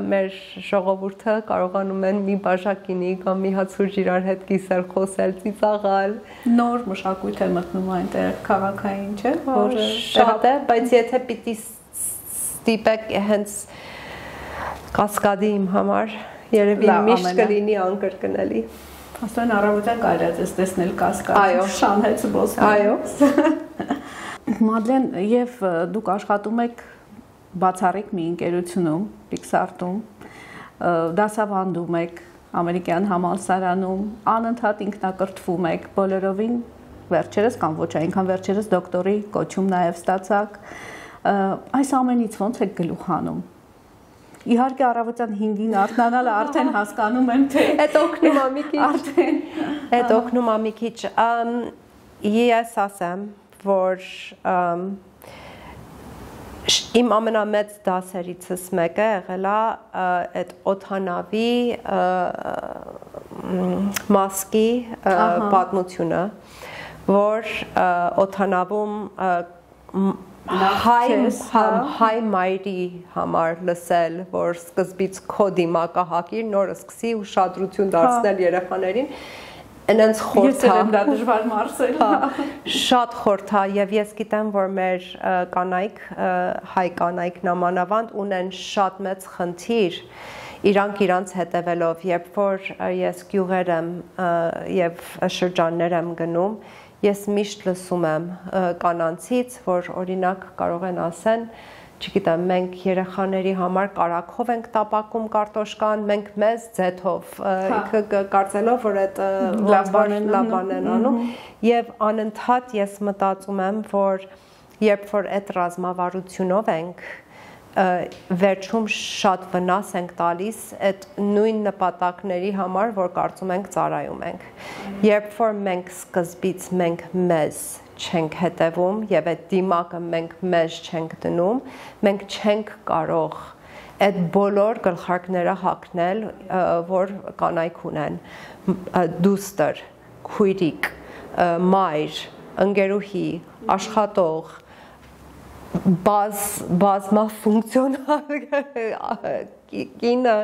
մեր ժողովուրդը կարողանում են մի բաժակինի կամ մի հատ սուրճ իրար հետ կիսել, խոսել, ծիծաղալ։ Նոր մշակույթ է մտնում այնտեղ քաղաքային, չէ՞, որը շատ է, բայց եթե պիտի ստիպեք հենց Կասկադի իմ համար երևի միշտ կլինի անկրկնելի։ Ասում են առավոտյան կարելի է տեսնել Կասկադ։ Այո, շանհեց բոսկը։ Այո։ Մադլեն, եւ դուք աշխատում եք բացառիկ մի ընկերությունում, Pixart-ում, դասավանդում եք ամերիկյան համալսարանում, անընդհատ ինքնակրթվում եք, բոլորովին վերջերս կամ ոչ այնքան վերջերս դոկտորի կոչում նաեւ ստացաք։ Այս ամենից ո՞նց եք գլուխ հանում։ Իհարկե առավոտյան 5-ին արթնանալը արդեն հասկանում եմ, թե այդ օգնում է մի քիչ։ Արդեն այդ օգնում է մի քիչ։ Ես ասեմ, որ իմ ամենամեծ դասերիցս մեկը եղել է այդ օթանավի մասկի պատմությունը, որ օթանավում հայ մայրի համար լսել, որ սկզբից քո դիմակահակիր, նոր սկսի ուշադրություն դարձնել երեխաներին, այնց խորթա։ Ես եմ դա դժվար մարսել։ Շատ խորթա եւ ես գիտեմ, որ մեր կանայք, հայ կանայք նամանավանդ ունեն շատ մեծ խնդիր իրանք հետևելով, երբ որ ես գյուղեր եմ եւ շրջաններ եմ գնում, ես միշտ լսում եմ կանանցից, որ օրինակ կարող են ասեն, չգիտեմ, մենք երեխաների համար կարագով ենք տապակում կարտոշկան, մենք մեզ ձեթով, կարծելով, որ այդ լավ բան են անում, եւ անընդհատ ես մտածում եմ, որ երբ որ այդ ռազմավարությունով ենք, վերջում շատ վնաս ենք տալիս այդ նույն նպատակների համար, որ կարծում ենք ծառայում ենք։ Երբ որ մենք սկզբից մենք մեզ չենք հետևում եւ այդ դիմակը մենք մեզ չենք դնում, մենք չենք կարող այդ բոլոր գլխարկները հագնել, որ կանայք ունեն, դուստր, քույրիկ, մայր, ընկերուհի, աշխատող, բազմաֆունկցիոնալ կինը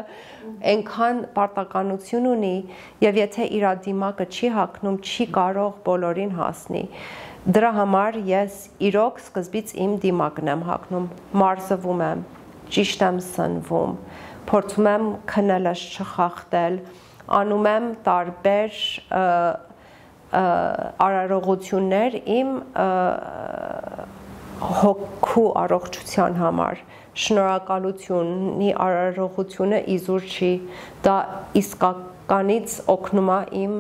այնքան պարտականություն ունի եւ եթե իր դիմակը չի հագնում, չի կարող բոլորին հասնի։ Դրա համար ես իրոք սկզբից իմ դիմակն եմ հագնում, մարզվում եմ, ճիշտ եմ սնվում, փորձում եմ քնելս չխախտել, անում եմ տարբեր արարողություններ իմ հոգու առողջության համար, շնորհակալությունի արարողությունը իզուր չի, դա իսկականից օգնում է իմ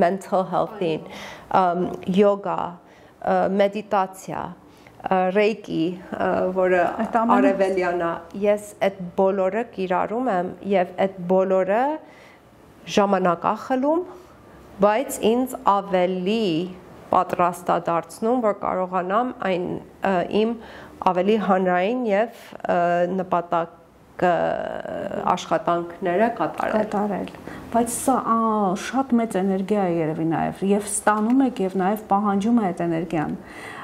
mental health-ին, յոգա, մեդիտացիա, ռեյկի, որը արևելյան է, ես այդ բոլորը կիրառում եմ եւ այդ բոլորը ժամանակ է խլում, բայց ինձ ավելի պատրաստադարձնում, որ կարողանամ այն իմ ավելի հանրային եւ նպատակ աշխատանքները կատարել։ Բայց սա շատ մեծ էներգիա է երևի նաեւ, եւ ստանում եք եւ նաեւ պահանջում է այդ էներգիան։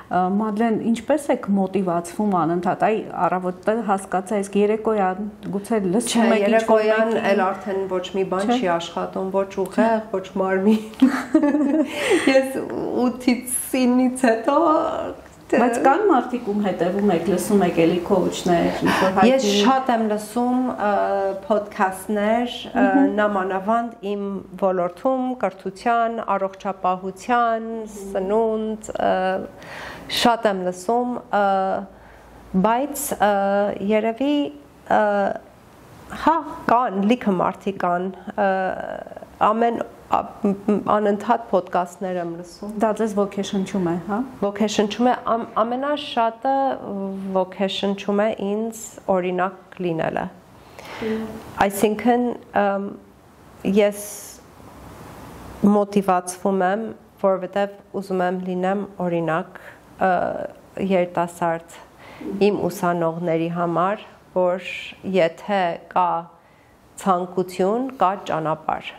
Մադլեն, ինչպես եք մոտիվացվում անընդհատ, այ առավոտը հասկացա, իսկ երեկոյան գուցե լսում եք երեկոյան էլ արդեն ոչ մի բան չի աշխատում, ոչ ուղեղ, ոչ մարմին։ Ես 8-ից 9-ից հետո Բայց կան մարդիկ ում հետևում եք, լսում եք էլի քոուչներ, ինչ-որ հայտնի։ Ես շատ եմ լսում փոդքասթներ, նամանավանդ իմ ոլորտում, կրթության, առողջապահության, սնունդ, շատ եմ լսում, բայց երևի հա կան, լիքը մարդիկ կան, անընդհատ փոդքասթներ եմ լսում։ Դա ձեզ ոգեշնչում է, հա։ Ոգեշնչում է, ամենաշատը ոգեշնչում է ինձ օրինակ լինելը։ Այսինքն ես մոտիվացվում եմ, որովհետև ուզում եմ լինեմ օրինակ երիտասարդ իմ ուսանողների համար, որ եթե կա ցանկություն, կա ճանապարհ։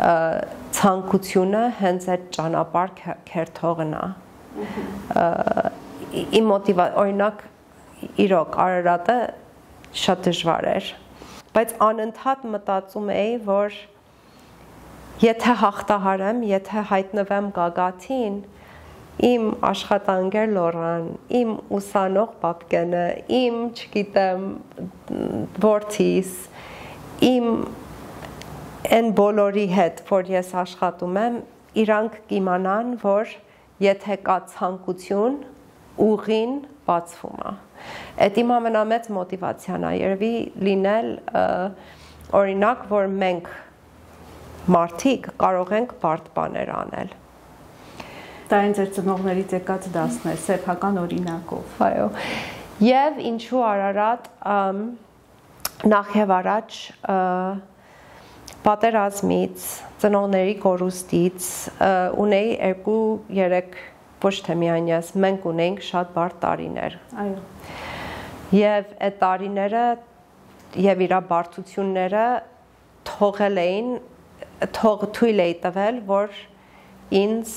Ցանկությունը հենց այդ ճանապարհ քերթողն է։ Իմ օրինակ իրոք Արարատը շատ դժվար էր, բայց անընդհատ մտածում էի, որ եթե հաղթահարեմ, եթե հայտնվեմ գագաթին, իմ աշխատանքեր Լորան, իմ ուսանող պապկենը, իմ, չգիտեմ, որդիս, իմ Այն բոլորի հետ, որ ես աշխատում եմ, իրանք կիմանան, որ եթե կա ցանկություն, ուղին բացվում է։ Այդ իմ ամենամեծ մոտիվացիան է, երևի լինել օրինակ, որ մենք մարդիկ կարող ենք բարդ բաներ անել։ Դա այն ձեր ծնողներից եկած դասներ, սեփական օրինակով։ Այո։ Եվ ինչու Արարատ նախ եւ առաջ պատերազմից, ծնողների կորուստից ունեի 2-3 ոչ թե միայն ես, մենք ունեինք շատ բարդ տարիներ։ Այո։ Եվ այդ տարիները եւ իր բարդությունները թողել էին, թույլ էի տվել, որ ինձ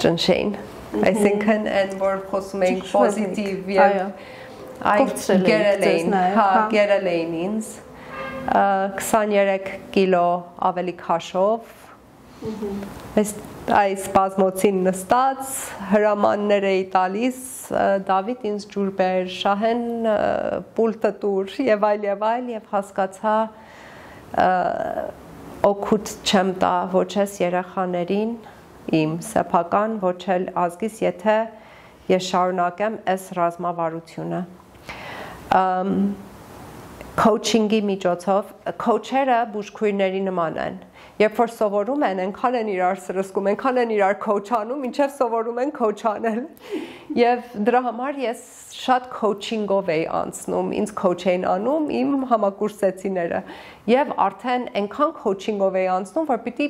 ճնշեին։ Այսինքն այն որ խոսում էինք պոզիտիվ եւ գերել էին ինձ 23 կիլո ավելի քաշով, այս սպազմոցին նստած, հրամաններ էի տալիս, Դավիթ ինձ ջուր բեր, Շահեն պուլտը տուր եւ այլ, եւ հասկացա օգուտ չեմ տա ոչ ես երեխաներին իմ սեփական, ոչ էլ ազգիս, եթե ես շարունակեմ այս ռազմավարությունը։ Քոուչինգի միջոցով, քոուչերը բուժքույրների նման են, երբ որ սովորում են, այնքան են իրար սրսկում, այնքան են իրար քոուչանում, մինչև սովորում են քոուչանել։ Եվ դրա համար ես շատ քոուչինգով էի անցնում, ինձ քոուչ էին անում իմ համակուրսեցիները։ Եվ արդեն այնքան քոուչինգով էի անցնում, որ պիտի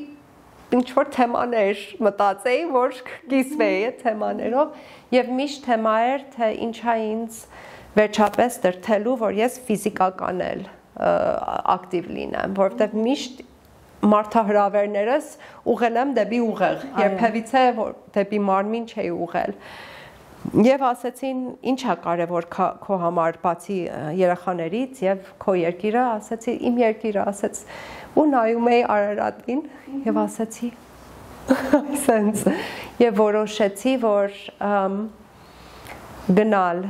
ինչ-որ թեմաներ մտածեի, որ կիսվեի այդ թեմաներով, եւ միշտ թեմա էր, թե ինչա ինձ վերջապես դրթելու, որ ես ֆիզիկական էլ ակտիվ լինեմ, որովհետև միշտ մարդահրավերներս ուղղել եմ դեպի ուղեղ, երբևիցե դեպի մարմին չէի ուղղել։ Եվ ասեցին, ինչա կարևոր քո համար բացի երեխաներից եւ քո երկիրը, ասեցի, իմ երկիրը, ասեց, ու նայում էի Արարատին եւ ասեցի, այսպես, եւ որոշեցի, որ գնալ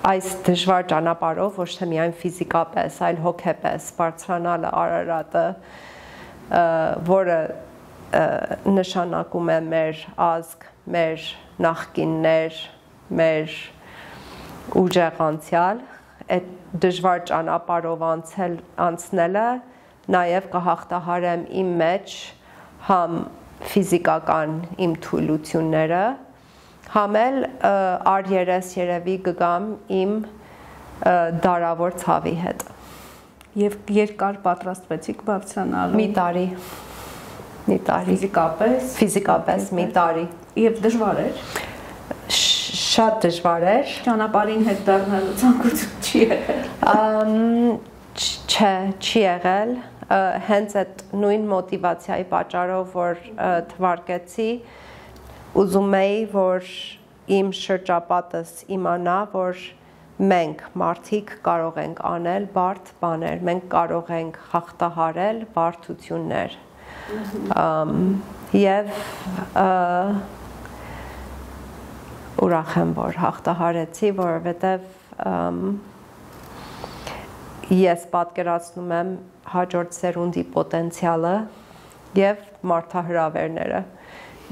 այս դժվար ճանապարհով, ոչ թե միայն ֆիզիկապես, այլ հոգեպես բարձրանալը Արարատը, որը նշանակում է մեր ազգ, մեր նախկիններ, մեր ուժեղ անցյալ, այդ դժվար ճանապարհով անցնելը նաև կհաղթահարեմ իմ մեջ համ ֆիզիկական իմ թույլությունները, համ էլ արերես երևի կգամ իմ դարավոր ցավի հետ։ Եվ երկար պատրաստվեցիք բարձրանալու։ Մի տարի։ Ֆիզիկապես մի տարի։ Եվ դժվար էր։ Շատ դժվար էր։ Ճանապարհին հետ դառնալու ցանկություն չի եղել։ Չէ, չի եղել։ հենց այդ նույն մոտիվացիայի պատճառով որ թվարկեցի ուզում էի որ իմ շրջապատս իմանա որ մենք մարդիկ կարող ենք անել բարդ բաներ մենք կարող ենք հաղթահարել բարդություններ եւ ուրախ եմ որ հաղթահարեցի որովհետեւ ես պատկերացնում եմ հաջորդ սերունդի պոտենցիալը եւ մարդահրավերները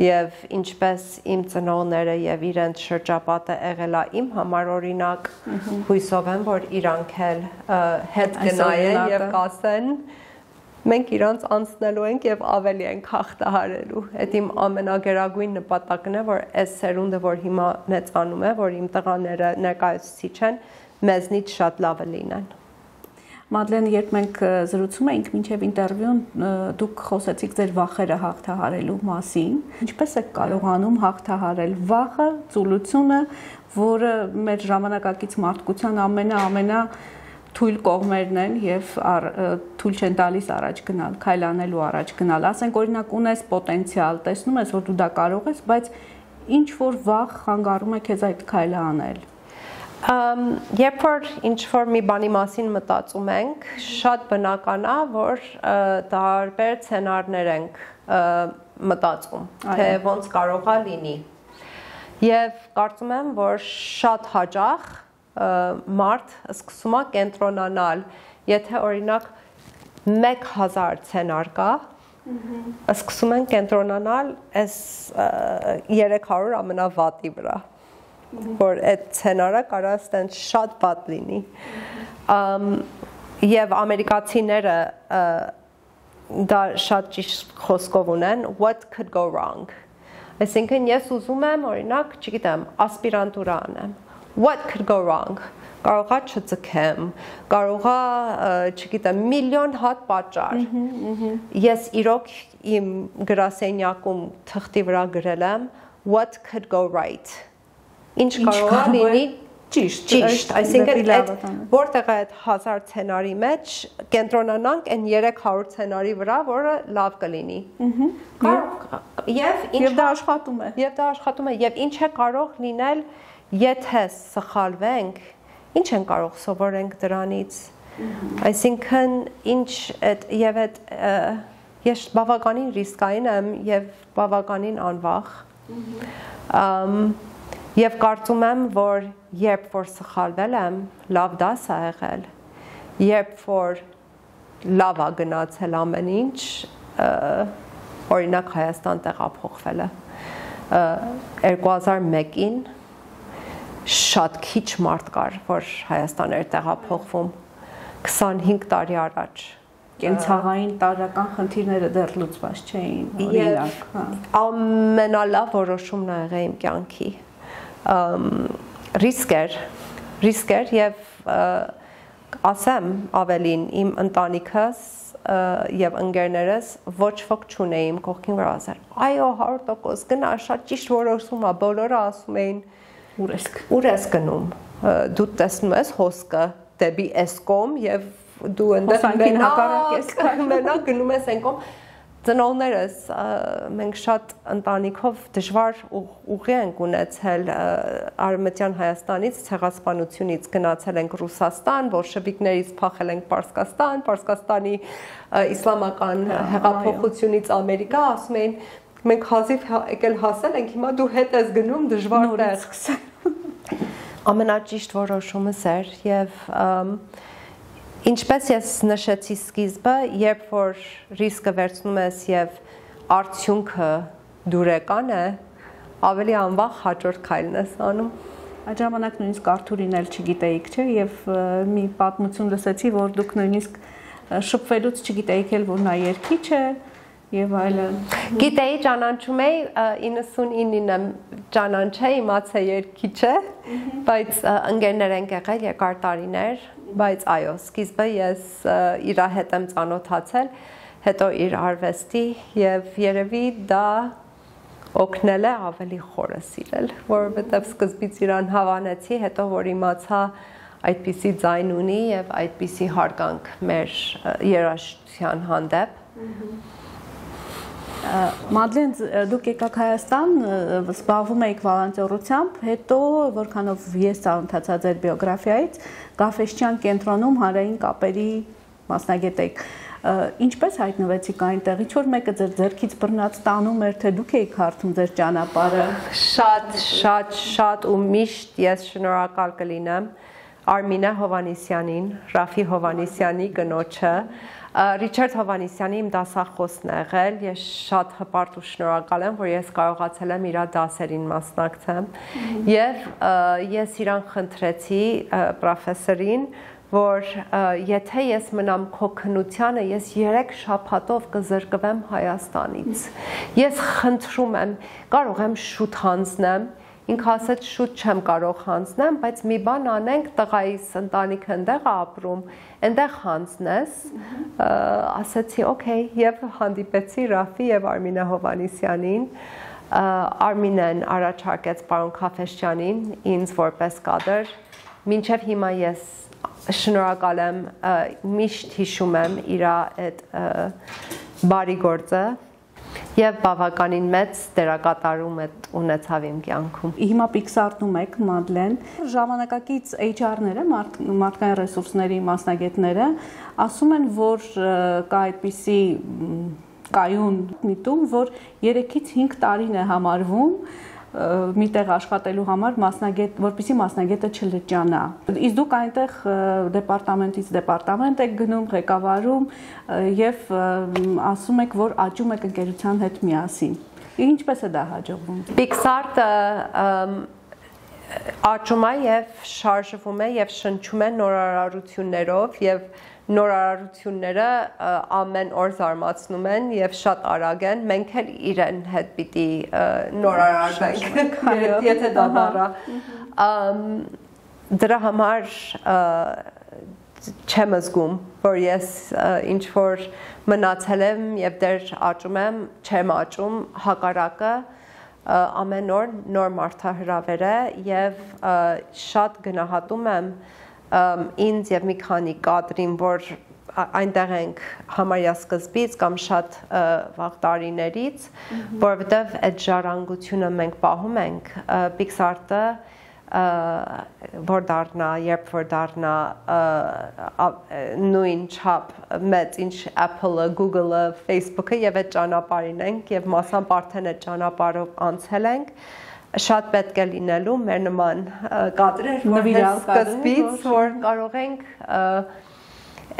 եւ ինչպես իմ ծնողները եւ իրենց շրջապատը եղել է իմ համար օրինակ հույսով եմ որ իրանք էլ հետ գնայեն եւ կասեն մենք իրանց անցնելու ենք եւ ավելի ենք հաղթահարելու այդ իմ ամենագերագույն նպատակն է որ այս սերունդը որ հիմա մեծանում է որ իմ տղաները ներկայացուցիչ են մեզնից շատ լավը լինեն Մադլեն, երբ մենք զրուցում էինք մինչև ինտերվյուն, դուք խոսեցիք ձեր վախերը հաղթահարելու մասին։ Ինչպես եք կարողանում հաղթահարել վախը, ծուլությունը, որը մեր ժամանակակից մարդկության ամենա թույլ կողմերն են եւ թույլ չեն տալիս առաջ գնալ, քայլանելու առաջ գնալ։ Ասենք օրինակ ունես պոտենցիալ, տեսնում ես, որ դու դա կարող ես, բայց ինչ որ վախ խանգարում է քեզ այդ քայլը անել։ Երբ որ ինչ-որ մի բանի մասին մտածում ենք, շատ բնական է, որ տարբեր սցենարներ ենք մտածում, թե ոնց կարող է լինի։ Եվ կարծում եմ, որ շատ հաճախ մարդ սկսում է կենտրոնանալ, եթե օրինակ 1000 սցենար կա, սկսում են կենտրոնանալ այս 300 ամենավատի վրա։ որ այդ սցենարը կարա ստենց շատ վատ լինի եւ ամերիկացիները դա շատ ճիշտ խոսքով ունեն what could go wrong այսինքն ես ուզում եմ օրինակ չգիտեմ ասպիրանտուրա անեմ what could go wrong կարողա չձգեմ կարողա չգիտեմ միլիոն հատ պատճառ ես իրոք իմ գրասենյակում թղթի վրա գրել եմ what could go right Ինչ կարող է լինի ճիշտ, այսինքն այդ որտեղ է այդ 1000 սցենարի մեջ կենտրոնանանք այն 300 սցենարի վրա, որը լավ կլինի։ Եվ դա աշխատում է։ Եվ դա աշխատում է, եւ ինչ է կարող լինել, եթե սխալվենք, ինչ են կարող սովորենք դրանից։ Այսինքն ինչ եւ այդ ես բավականին ռիսկային եմ եւ բավականին անվախ։ Եվ կարծում եմ, որ երբ որ սխալվել եմ, լավ դաս է եղել, երբ որ լավ է գնացել ամեն ինչ, օրինակ Հայաստան տեղափոխվելը 2001-ին շատ քիչ մարդ կար, որ Հայաստան էր տեղափոխվում 25 տարի առաջ կենցաղային տարրական խնդիրները դեռ լուծված չէին, օրինակ, ամենալավ որոշումն է եղել իմ կյանքի ռիսկ էր եւ ասեմ ավելին իմ ընտանիքս եւ ընկերներս ոչ ոք չունեին կողքին վրա ասել այո 100% գնա շատ ճիշտ որոշում է բոլորը ասում էին ուր ես գնում դու տեսնում ես հոսքը դեպի այս կողմ եւ դու այնտեղ մենակ գնում ես այն կողմ Ծնողներս մենք շատ ընտանիքով դժվար ուղի ենք ունեցել Արևմտյան Հայաստանից ցեղասպանությունից գնացել ենք Ռուսաստան, բոլշևիկներից փախել ենք Պարսկաստան, Պարսկաստանի իսլամական հեղափոխությունից Ամերիկա, ասում էին մենք հազիվ եկել հասել ենք, հիմա դու հետ ես գնում դժվար տեղ սկսել։ Ամենաճիշտ որոշումս էր եւ Ինչպես ես նշեցի սկիզբը, երբ որ ռիսկը վերցնում ես եւ արդյունքը դուրեկան է, ավելի անվախ հաջորդ քայլն ես անում։ Այդ ժամանակ նույնիսկ Արթուրին էլ չգիտեիք, չէ, եւ մի պատմություն լսեցի, որ դուք նույնիսկ շփվելուց չգիտեիք էլ, որ նա երգիչ է եւ այլն։ Գիտեի, ճանաչում էի 99-ին ճանաչեի, իմացա երգիչ է, բայց ընկերներ ենք եղել երկար տարիներ, բայց այո, սկիզբը ես իր հետ եմ ծանոթացել, հետո իր արվեստի եւ երևի դա օգնել է ավելի խորը սիրել, որովհետեւ սկզբից իրան հավանեցի, հետո որ իմացա այդպիսի ձայն ունի եւ այդպիսի հարգանք մեր երաժշտության հանդեպ։ Մադլեն, դուք եկաք Հայաստան, զբաղվում եք վոլոնտերությամբ, հետո որքանով ես ծանոթացա ձեր բիոգրաֆիայից, Գաֆէսճեան կենտրոնում հանրային կապերի մասնագետ եք։ Ինչպես հայտնվեցիք այնտեղ, ինչ որ մեկը ձեր ձեռքից բռնած տանում էր, թե դուք եք հարթում ձեր ճանապարհը։ Շատ ու միշտ ես շնորհակալ կլինեմ Արմինե Հովհաննիսյանին, Ռաֆի Հովհաննիսյանի կնոջը, Ռիչարդ Հովհաննիսյանի իմ դասախոսն է եղել, ես շատ հպարտ ու շնորհակալ եմ, որ ես կարողացել եմ իր դասերին մասնակցեմ եւ ես իրան խնդրեցի պրոֆեսորին, որ եթե ես մնամ քո քննությանը, ես 3 շաբաթով կզրկվեմ Հայաստանից։ Ես խնդրում եմ, կարող եմ շուտ հանձնեմ, ինքը ասաց շուտ չեմ կարող հանձնեմ, բայց մի բան անենք, տղայիս ընտանիքը այնտեղ ապրում, այնտեղ հանձնես, ասացի օքեյ, եւ հանդիպեցի Ռաֆի եւ Արմինե Հովհաննիսյանին, Արմինեն առաջարկեց պարոն Գաֆէսճեանին ինձ որպես կադր, մինչեւ հիմա ես շնորհակալ եմ, միշտ հիշում եմ իր այդ բարի գործը եւ բավականին մեծ դերակատարում ունեցավ իմ կյանքում։ Հիմա Pixar-ում եք, Մադլեն, ժամանակակից HR-ները, մարդկային ռեսուրսների մասնագետները ասում են, որ կա այդպիսի կայուն միտում, որ 3-ից 5 տարին է համարվում միտեղ աշխատելու համար որպեսզի մասնագետը չլճանա։ Իսկ դուք այնտեղ դեպարտամենտից դեպարտամենտ եք գնում, ղեկավարում եւ ասում եք, որ աճում եք ընկերության հետ միասին։ Ինչպես է դա հաջողվում։ Pixar-ը աճում է եւ շարժվում է եւ շնչում է նորարարություններով եւ նորարարությունները ամեն օր զարմացնում են եւ շատ արագ են, մենք էլ իրեն հետ պիտի նորարարվենք, եթե դա բառա։ Դրա համար չեմ զգում, որ ես ինչ որ մնացել եմ եւ դեռ աճում եմ, չեմ աճում, հակառակը ամեն օր նոր մարդահրավեր է եւ շատ գնահատում եմ ինձ եւ մի քանի կադրին, որ այնտեղ ենք համարյա սկզբից կամ շատ վաղ տարիներից, որովհետեւ այդ ժառանգությունը մենք պահում ենք, Pixar-ը որ դառնա, երբ որ դառնա նույն չափ մեծ, ինչ Apple-ը, Google-ը, Facebook-ը եւ այդ ճանապարհին ենք եւ մասամբ արդեն այդ ճանապարհով անցել ենք, շատ պետք է լինելու մեր նման կադրեր, որ սկզբից որ կարող ենք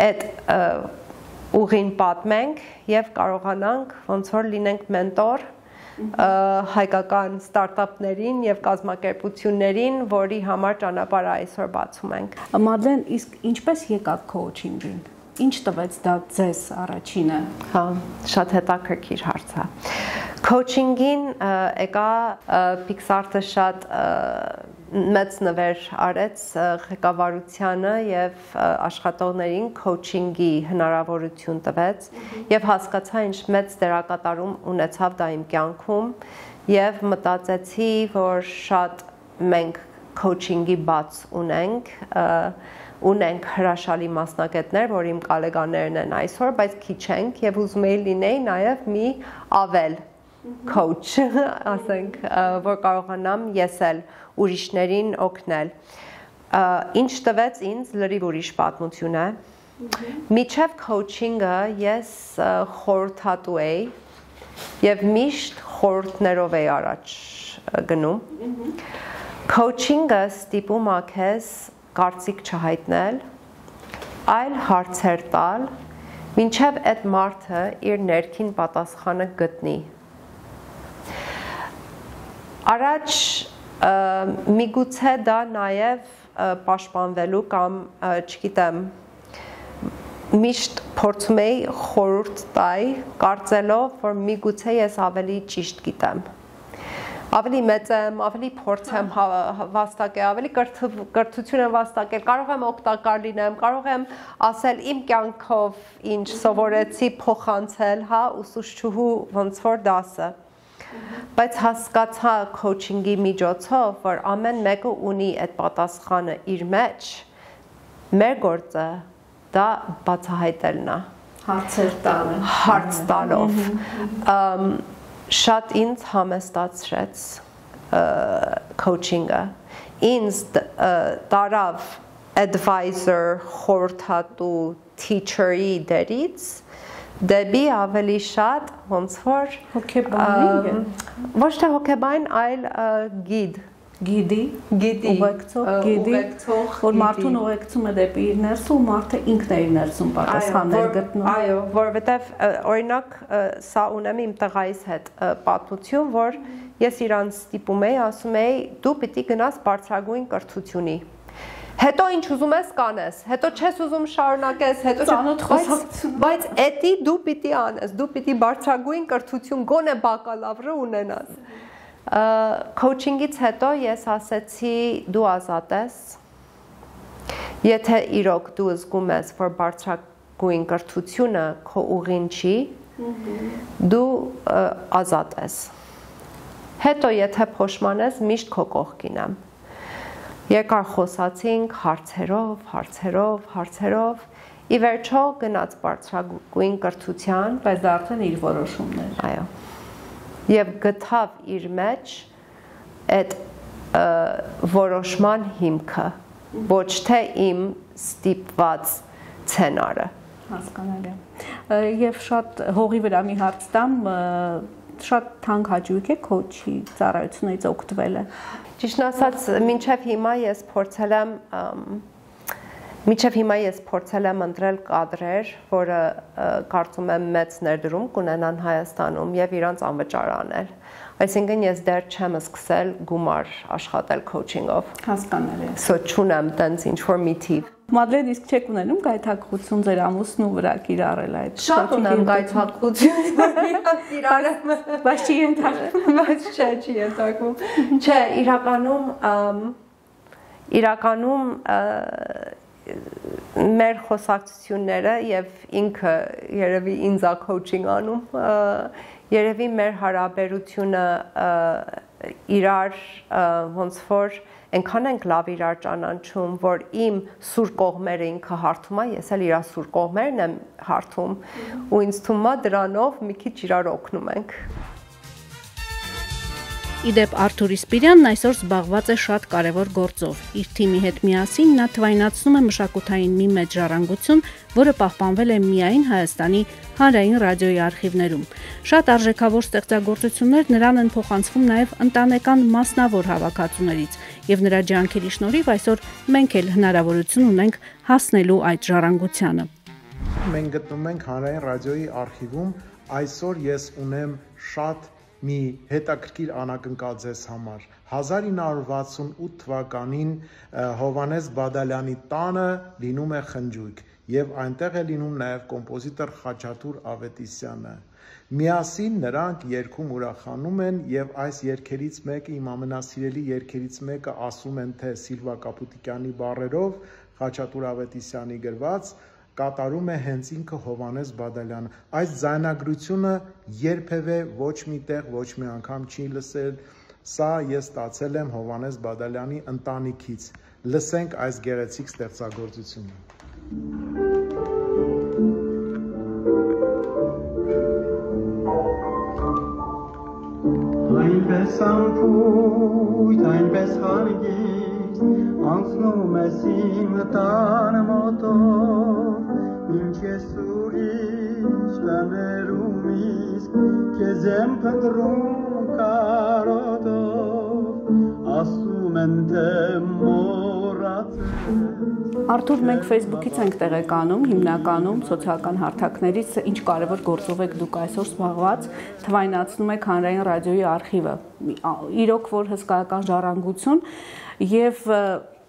այդ ուղին պատմենք եւ կարողանանք ոնց որ լինենք մենտոր հայկական ստարտափներին եւ կազմակերպություններին, որի համար ճանապարհը այսօր բացում ենք։ Մադլեն, իսկ ինչպես եկաք քոուչինգին։ Ինչ տվեց դա ձեզ առաջինը։ Հա, շատ հետաքրքիր հարց է։ Քոուչինգին եկա Pixar-ը շատ մեծ նվեր արեց ղեկավարությանը եւ աշխատողներին քոուչինգի հնարավորություն տվեց եւ հասկացա ինչ մեծ դերակատարում ունեցավ դա իմ կյանքում եւ մտածեցի, որ շատ մենք քոուչինգի բաց ունենք հրաշալի մասնագետներ, որ իմ կոլեգաներն են այսօր, բայց քիչ ենք եւ ուզում էի լինեի նաեւ մի ավել coach, ասենք, որ կարողանամ ես էլ ուրիշներին օգնել։ Ինչ տվեց ինձ լրիվ ուրիշ պատմություն է։ Միջև coaching-ը ես խորհրդատու էի եւ միշտ խորհուրդներով էի առաջ գնում։ Coaching-ը ստիպում է քեզ կարծիք չհայտնել, այլ հարցեր տալ, մինչև այդ մարդը իր ներքին պատասխանը գտնի։ Առաջ միգուցե դա նաև պաշտպանվելու կամ չգիտեմ միշտ փորձում էի խորհուրդ տալ, կարծելով, որ միգուցե ես ավելի ճիշտ գիտեմ։ Ավելի մեծ եմ, ավելի փորձ եմ վաստակել, ավելի կրթություն եմ վաստակել, կարող եմ օգտակար լինեմ, կարող եմ ասել իմ կյանքով ինչ սովորեցի փոխանցել, հա, ուսուցչուհու ոնց որ դասը։ Բայց հասկացա քոուչինգի միջոցով, որ ամեն մեկը ունի այդ պատասխանը իր մեջ, մեր գործը դա բացահայտելն է, հարցեր տալը, հարց տալով, շատ ինձ համեստացրեց coaching-ը, ինձ տարավ advisor, խորհրդատու, teacher-ի դերից դեպի ավելի շատ ոնց որ հոգեբանի, ոչ թե հոգեբան, այլ գիդի, որ մարդուն ուղեկցում է դեպի իր ներսը ու մարդը ինքն է իր ներսում պատասխաններ գտնում։ Այո, որովհետև օրինակ սա ունեմ իմ տղայիս հետ պատմություն, որ ես իրան ստիպում էի, ասում էի դու պիտի գնաս բարձրագույն կրթությունի։ Հետո ինչ ուզում ես կանես, հետո չես ուզում շարունակես, հետո ծանոթ խոսակցություն, բայց էդի դու պիտի անես, դու պիտի բարձրագույն կրթություն գոնե բակալավրը ունենաս։ Coaching-ից հետո ես ասեցի դու ազատ ես, եթե իրոք դու զգում ես, որ բարձրագույն կրթությունը քո ուղին չի, դու ազատ ես։ Հետո եթե փոշմանես, միշտ քո կողքին եմ։ Երկար խոսացինք հարցերով, ի վերջո գնաց բարձրագույն կրթության, բայց դա արդեն իր որոշումն էր։ Այո։ Եվ գտավ իր մեջ այդ որոշման հիմքը, ոչ թե իմ ստիպված սցենարը։ Հասկանալի է։ Եվ շատ հողի վրա մի հարց տամ, շատ թանկ հաճույք է քոչի ծառայությունից օգտվելը։ Ճիշտն ասած, մինչև հիմա ես փորձել եմ ընտրել կադրեր, որը կարծում եմ մեծ ներդրում կունենան Հայաստանում եւ իրանց անվճար անել։ Այսինքն ես դեռ չեմ սկսել գումար աշխատել coaching-ով։ Հասկանալի է։ Սա չունեմ տենց ինչ-որ մի թիվ։ Մադրեդ իսկ չեք ունենում գայթակղություն ձեր ամուսնու վրա կիրառել այդ։ Շատ ունեմ գայթակղություն կիրառել, բայց չի ենթարկվում։ Բայց չի ենթարկվում։ Չէ, իրականում մեր խոսակցությունները եւ ինքը երևի ինձ է coaching անում, երևի մեր հարաբերությունը իրար ոնց որ այնքան ենք լավ իրար ճանաչում, որ իմ սուր կողմերը ինքը հարթում է, ես էլ իր սուր կողմերն եմ հարթում, ու ինձ թվում է դրանով մի քիչ իրար օգնում ենք։ Իդեպ Արթուր Իսպիրյանն այսօր զբաղված է շատ կարևոր գործով։ Իր թիմի հետ միասին նա թվայնացնում է մշակութային մի մեծ ժառանգություն, որը պահպանվել է միայն Հայաստանի հանրային ռադիոյի արխիվներում։ Շատ արժեքավոր ստեղծագործություններ նրան են փոխանցվում նաև ընտանեկան մասնավոր հավաքածուներից, եւ նրա ջանքերի շնորհիվ այսօր մենք էլ հնարավորություն ունենք հասնելու այդ ժառանգությանը։ Մենք գտնվում ենք հանրային ռադիոյի արխիվում, այսօր ես ունեմ շատ մի հետաքրքիր անակնկալ ձեզ համար։ 1968 թվականին Հովհաննես Բադալյանի տանը լինում է խնջույք եւ այնտեղ է լինում նաեւ կոմպոզիտոր Խաչատուր Ավետիսյանը։ Միասին նրանք երգում ուրախանում են եւ այս երգերից մեկը, իմ ամենասիրելի երգերից մեկը ասում են թե Սիլվա Կապուտիկյանի բառերով Խաչատուր Ավետիսյանի գրված կատարում է հենց ինքը Հովհաննես Բադալյանը։ Այս ձայնագրությունը երբևէ ոչ մի տեղ, ոչ մի անգամ չի լսել։ Սա ես ստացել եմ Հովհաննես Բադալյանի ընտանիքից։ Լսենք այս գեղեցիկ ստեղծագործությունը։ Այնպես ամփույթ, այնպես հարգից, անցնում ես իմ տան մոտով, ինչ ես ուրիշ տներում իսկ, քեզ եմ փնտրում կարոտով, ասում են թե մոռացել։ Արթուր, մենք Facebook-ից ենք տեղեկանում, հիմնականում սոցիալական հարթակներից ինչ կարևոր գործով եք դուք այսօր զբաղված, թվայնացնում եք հանրային ռադիոյի արխիվը։ Իրոք որ հսկայական ժառանգություն եւ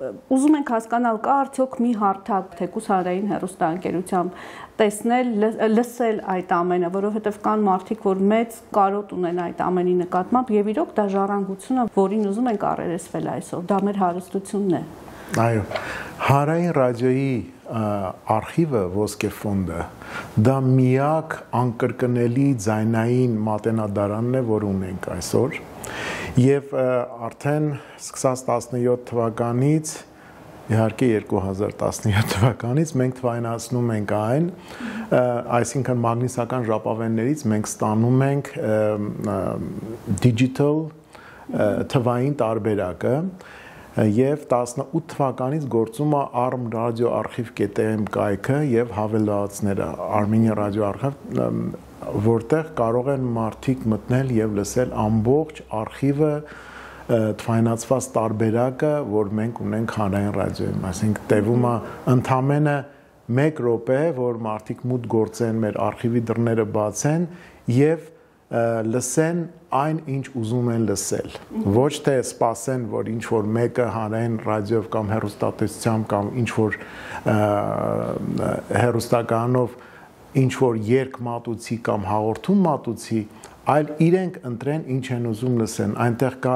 ուզում ենք հասկանալ կա արդյոք մի հարթակ թեկուզ հանրային հեռուստաընկերությամբ տեսնել, լսել այդ ամենը, որովհետև կան մարդիկ, որ մեծ կարոտ ունեն այդ ամենի նկատմամբ եւ իրոք դա ժառանգությունը, որին ուզում ենք առերեսվել այսօր, դա մեր հարստությունն է։ Այո, հանրային ռադիոյի արխիվը ոսկե ֆոնդը դա միակ անկրկնելի ձայնային մատենադարանն է, որ ունենք այսօր, եւ արդեն սկսած 17 թվականից իհարկե 2017 թվականից մենք թվայնացնում ենք այն, այսինքն մագնիսական ժապավեններից մենք ստանում ենք digital թվային տարբերակը եւ 18 թվականից գործում է ARM radioarchive.am կայքը եւ հավելվածները Armenia Radio Archive, որտեղ կարող են մարդիկ մտնել եւ լսել ամբողջ արխիվը թվայնացված տարբերակը, որ մենք ունենք հանրային ռադիոյում, այսինքն տևում է ընդամենը 1 րոպե, որ մարդիկ մուտք գործեն մեր արխիվի դռները բացեն եւ լսեն այն, ինչ ուզում են լսել։ Ոչ թե սպասեն, որ ինչ որ մեկը հանրային ռադիոյով կամ հեռուստատեսությամբ կամ ինչ որ հեռուստականով ինչ որ երգ մատուցի կամ հաղորդում մատուցի, այլ իրենք ընտրեն ինչ են ուզում լսեն։ Այնտեղ կա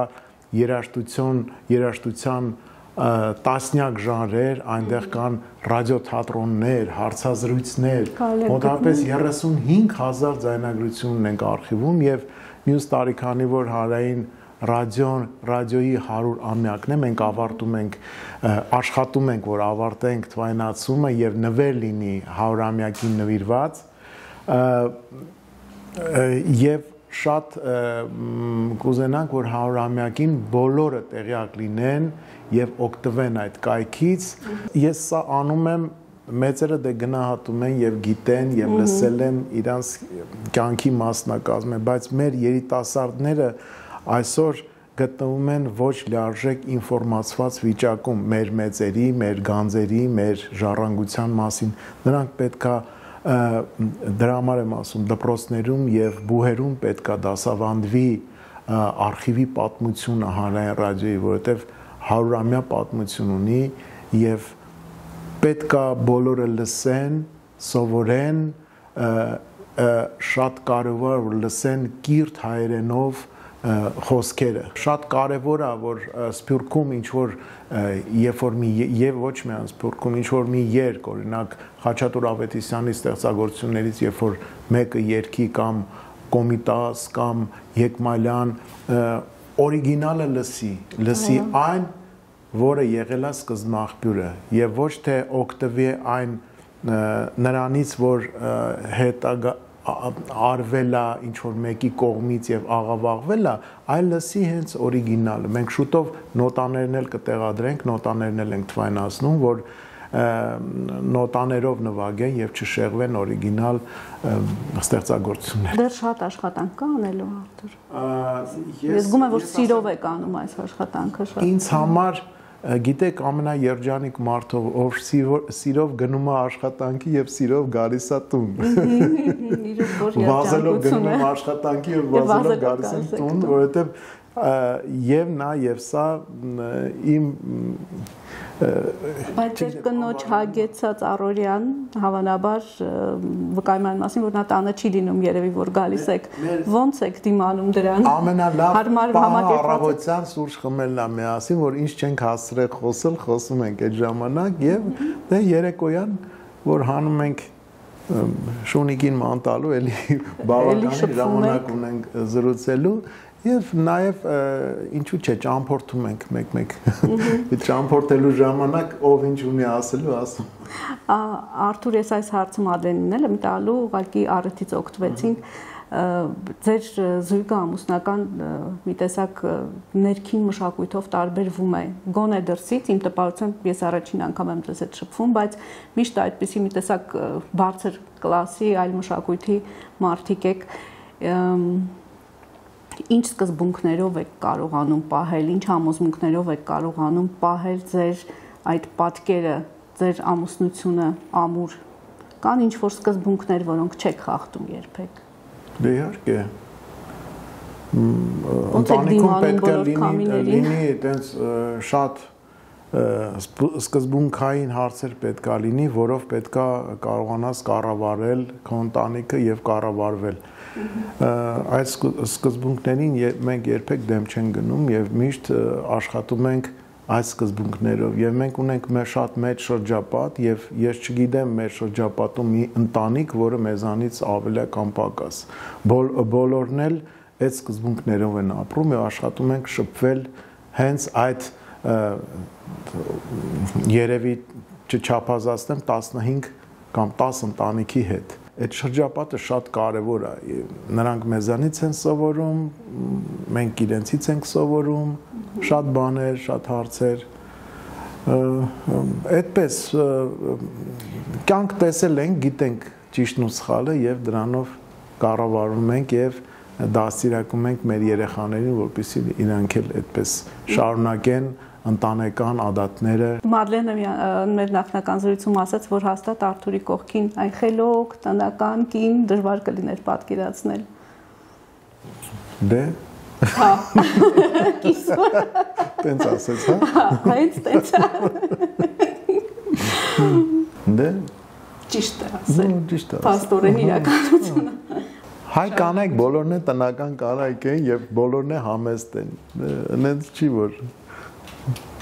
երաժշտության տասնյակ ժանրեր, այնտեղ կան ռադիոթատրոններ, հարցազրույցներ, մոտավորապես 35,000 ձայնագրություն ունենք արխիվում եւ մյուս տարի, քանի որ հանրային ռադիոյի 100-ամյակն է, մենք ավարտում ենք, աշխատում ենք, որ ավարտենք թվայնացումը եւ նվեր լինի 100-ամյակին նվիրված եւ շատ կուզենանք, որ 100-ամյակին բոլորը տեղյակ լինեն եւ օգտվեն այդ կայքից։ Ես սա անում եմ, մեծերը դե գնահատում են եւ գիտեն եւ լսել են իրանց կյանքի մասնակազմը, բայց մեր երիտասարդները այսօր գտնվում են ոչ լիարժեք ինֆորմացված վիճակում մեր մեծերի, մեր գանձերի, մեր ժառանգության մասին։ Նրանք պետքա դրա համար եմ ասում, դպրոցներում եւ բուհերում պետքա դասավանդվի արխիվի պատմությունը հանրային ռադիոյի, որովհետեւ 100-ամյա պատմություն ունի եւ պետքա բոլորը լսեն, սովորեն, շատ կարեւոր է որ լսեն կիրթ հայերենով խոսքերը։ Շատ կարևոր է, որ Սփյուռքում ինչ որ երբ որ եւ ոչ միայն Սփյուռքում ինչ որ մի երգ, օրինակ Խաչատուր Ավետիսյանի ստեղծագործություններից, երբ որ մեկը երգի կամ Կոմիտաս կամ Եկմալյան օրիգինալը լսի այն, որը եղել է սկզբնաղբյուրը եւ ոչ թե օգտվի այն նրանից, որ հետագա արվել է ինչ որ մեկի կողմից եւ աղավաղվել է, այլ լսի հենց օրիգինալը։ Մենք շուտով նոտաներն էլ կտեղադրենք, նոտաներն էլ ենք թվայնացնում, որ նոտաներով նվագեն եւ չշեղվեն օրիգինալ ստեղծագործություններ։ Դեռ շատ աշխատանք կա անելու, Արթուր։ Ես գում եմ, որ սիրով եք անում այս աշխատանքը շատ։ Ինձ համար գիտեք ամենաերջանիկ մարդը, ով սիրով գնում է աշխատանքի եւ սիրով գալիս է տուն։ Վազելով գնում եմ աշխատանքի եւ վազելով գալիս եմ տուն, որովհետեւ եւ նա եւ սա իմ Բայց ձեր կնոջ հագեցած առօրյան հավանաբար վկայման մասին, որ նա տանը չի լինում, երևի որ գալիս եք, ոնց եք դիմանում դրան։ Ամենալավ առավոտյան սուրճ խմելն է միասին, որ ինչ չենք հասցրել խոսել, խոսում ենք այդ ժամանակ եւ դե երեկոյան, որ հանում ենք շունիկին ման տալու, էլի բավական ժամանակ ունենք զրուցելու Եվ նաև ինչու՞ չէ, ճամփորդում ենք մեկ-մեկ։ Ճամփորդելու ժամանակ ով ինչ ունի ասելու, ասում։ Արթուր, ես այս հարցում Ադենին էլ եմ տալու, ուղղակի առիթից օգտվեցինք։ Ձեր զույգը ամուսնական մի տեսակ ներքին մշակույթով տարբերվում է։ Գոնե դրսից իմ տպավորությամբ ես առաջին անգամ եմ դες հետ շփվում, բայց միշտ այդպիսի մի տեսակ բարձր կլասի այլ մշակույթի մարդիկ եք։ Ինչ սկզբունքներով եք կարողանում պահել, ինչ համոզմունքներով եք կարողանում պահել ձեր այդ պատկերը, ձեր ամուսնությունը ամուր։ Կան ինչ-որ սկզբունքներ, որոնք չեք խախտում երբեք։ Դե իհարկե։ Ընտանիքում պետք է լինի այտենց շատ սկզբունքային հարցեր պետք է լինի, որով պետք է կարողանաս կառավարել քո ընտանիքը եւ կառավարվել։ Այս սկզբունքներին մենք երբեք դեմ չենք գնում եւ միշտ աշխատում ենք այս սկզբունքներով եւ մենք ունենք մեր շատ մեծ շրջապատ եւ ես չգիտեմ մեր շրջապատում մի ընտանիք, որը մեզանից ավել է կամ պակաս։ Բոլորն էլ այդ սկզբունքներով են ապրում եւ աշխատում ենք շփվել հենց այդ երևի չչափազանցնեմ 15 կամ 10 ընտանիքի հետ։ Այդ շրջապատը շատ կարևոր է։ Նրանք մեզանից են սովորում, մենք իրենցից ենք սովորում, շատ բաներ, շատ հարցեր։ Այդպես կյանք տեսել ենք, գիտենք ճիշտն ու սխալը եւ դրանով կառավարում ենք եւ դաստիարակում ենք մեր երեխաներին, որպեսզի իրանք էլ այդպես շարունակեն ընտանեկան ադատները։ Մադլենը մեր նախնական զրույցում ասաց, որ հաստատ Արթուրի կողքին այն խելոք, տնական կին դժվար կլիներ պատկերացնել։ Դե։ Հա։ Կիսուր։ Տենց ասեց, հա։ Հենց տենց։ Դե։ Ճիշտ է ասել։ Ճիշտ է։ Պաստորեն իրականությունը։ Հայ կանայք բոլորն են տնական կանայք են եւ բոլորն է համեստ են։ Նենց չի որ։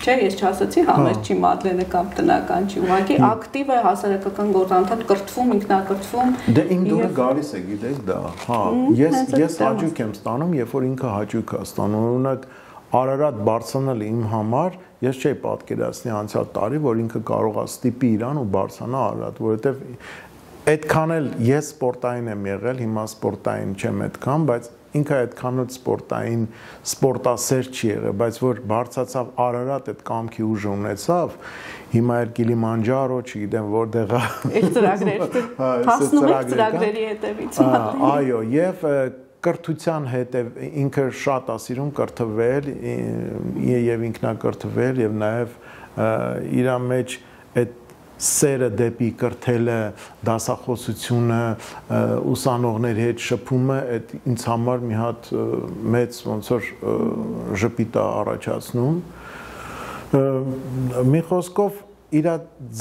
Չէ, ես չասացի համեստ չի Մադլենը կամ տնական չի, ուղղակի ակտիվ է հասարակական գործընթաց, կրթվում, ինքնակրթվում։ Դե ինձ դուրը գալիս է, գիտեք դա։ Հա, ես հաճույք եմ ստանում, երբ որ ինքը հաճույք է ստանում։ Օրինակ Արարատ բարձրանալը իմ համար, ես չէի պատկերացնի անցյալ տարի, որ ինքը կարող է ստիպի իրան ու բարձրանա Արարատ, որովհետեւ այդքան էլ ես սպորտային եմ եղել, հիմա սպորտային չեմ այդքան, բայց ինքը այդքան էլ սպորտային սպորտասեր չի եղել, բայց որ բարձրացավ Արարատ այդ կամքի ուժը ունեցավ, հիմա էլ Կիլիմանջարո, չգիտեմ որտեղ է։ Այդ ծրագրեր, հասնում եք ծրագրերի հետևից։ Այո, եւ կրթության հետև ինքը շատ է սիրում կրթվել եւ ինքնակրթվել եւ նաեւ իր մեջ այդ սերը դեպի կրթելը, դասախոսությունը, ուսանողների հետ շփումը, այդ ինձ համար մի հատ մեծ ոնց որ ժպիտ է առաջացնում։ Մի խոսքով իր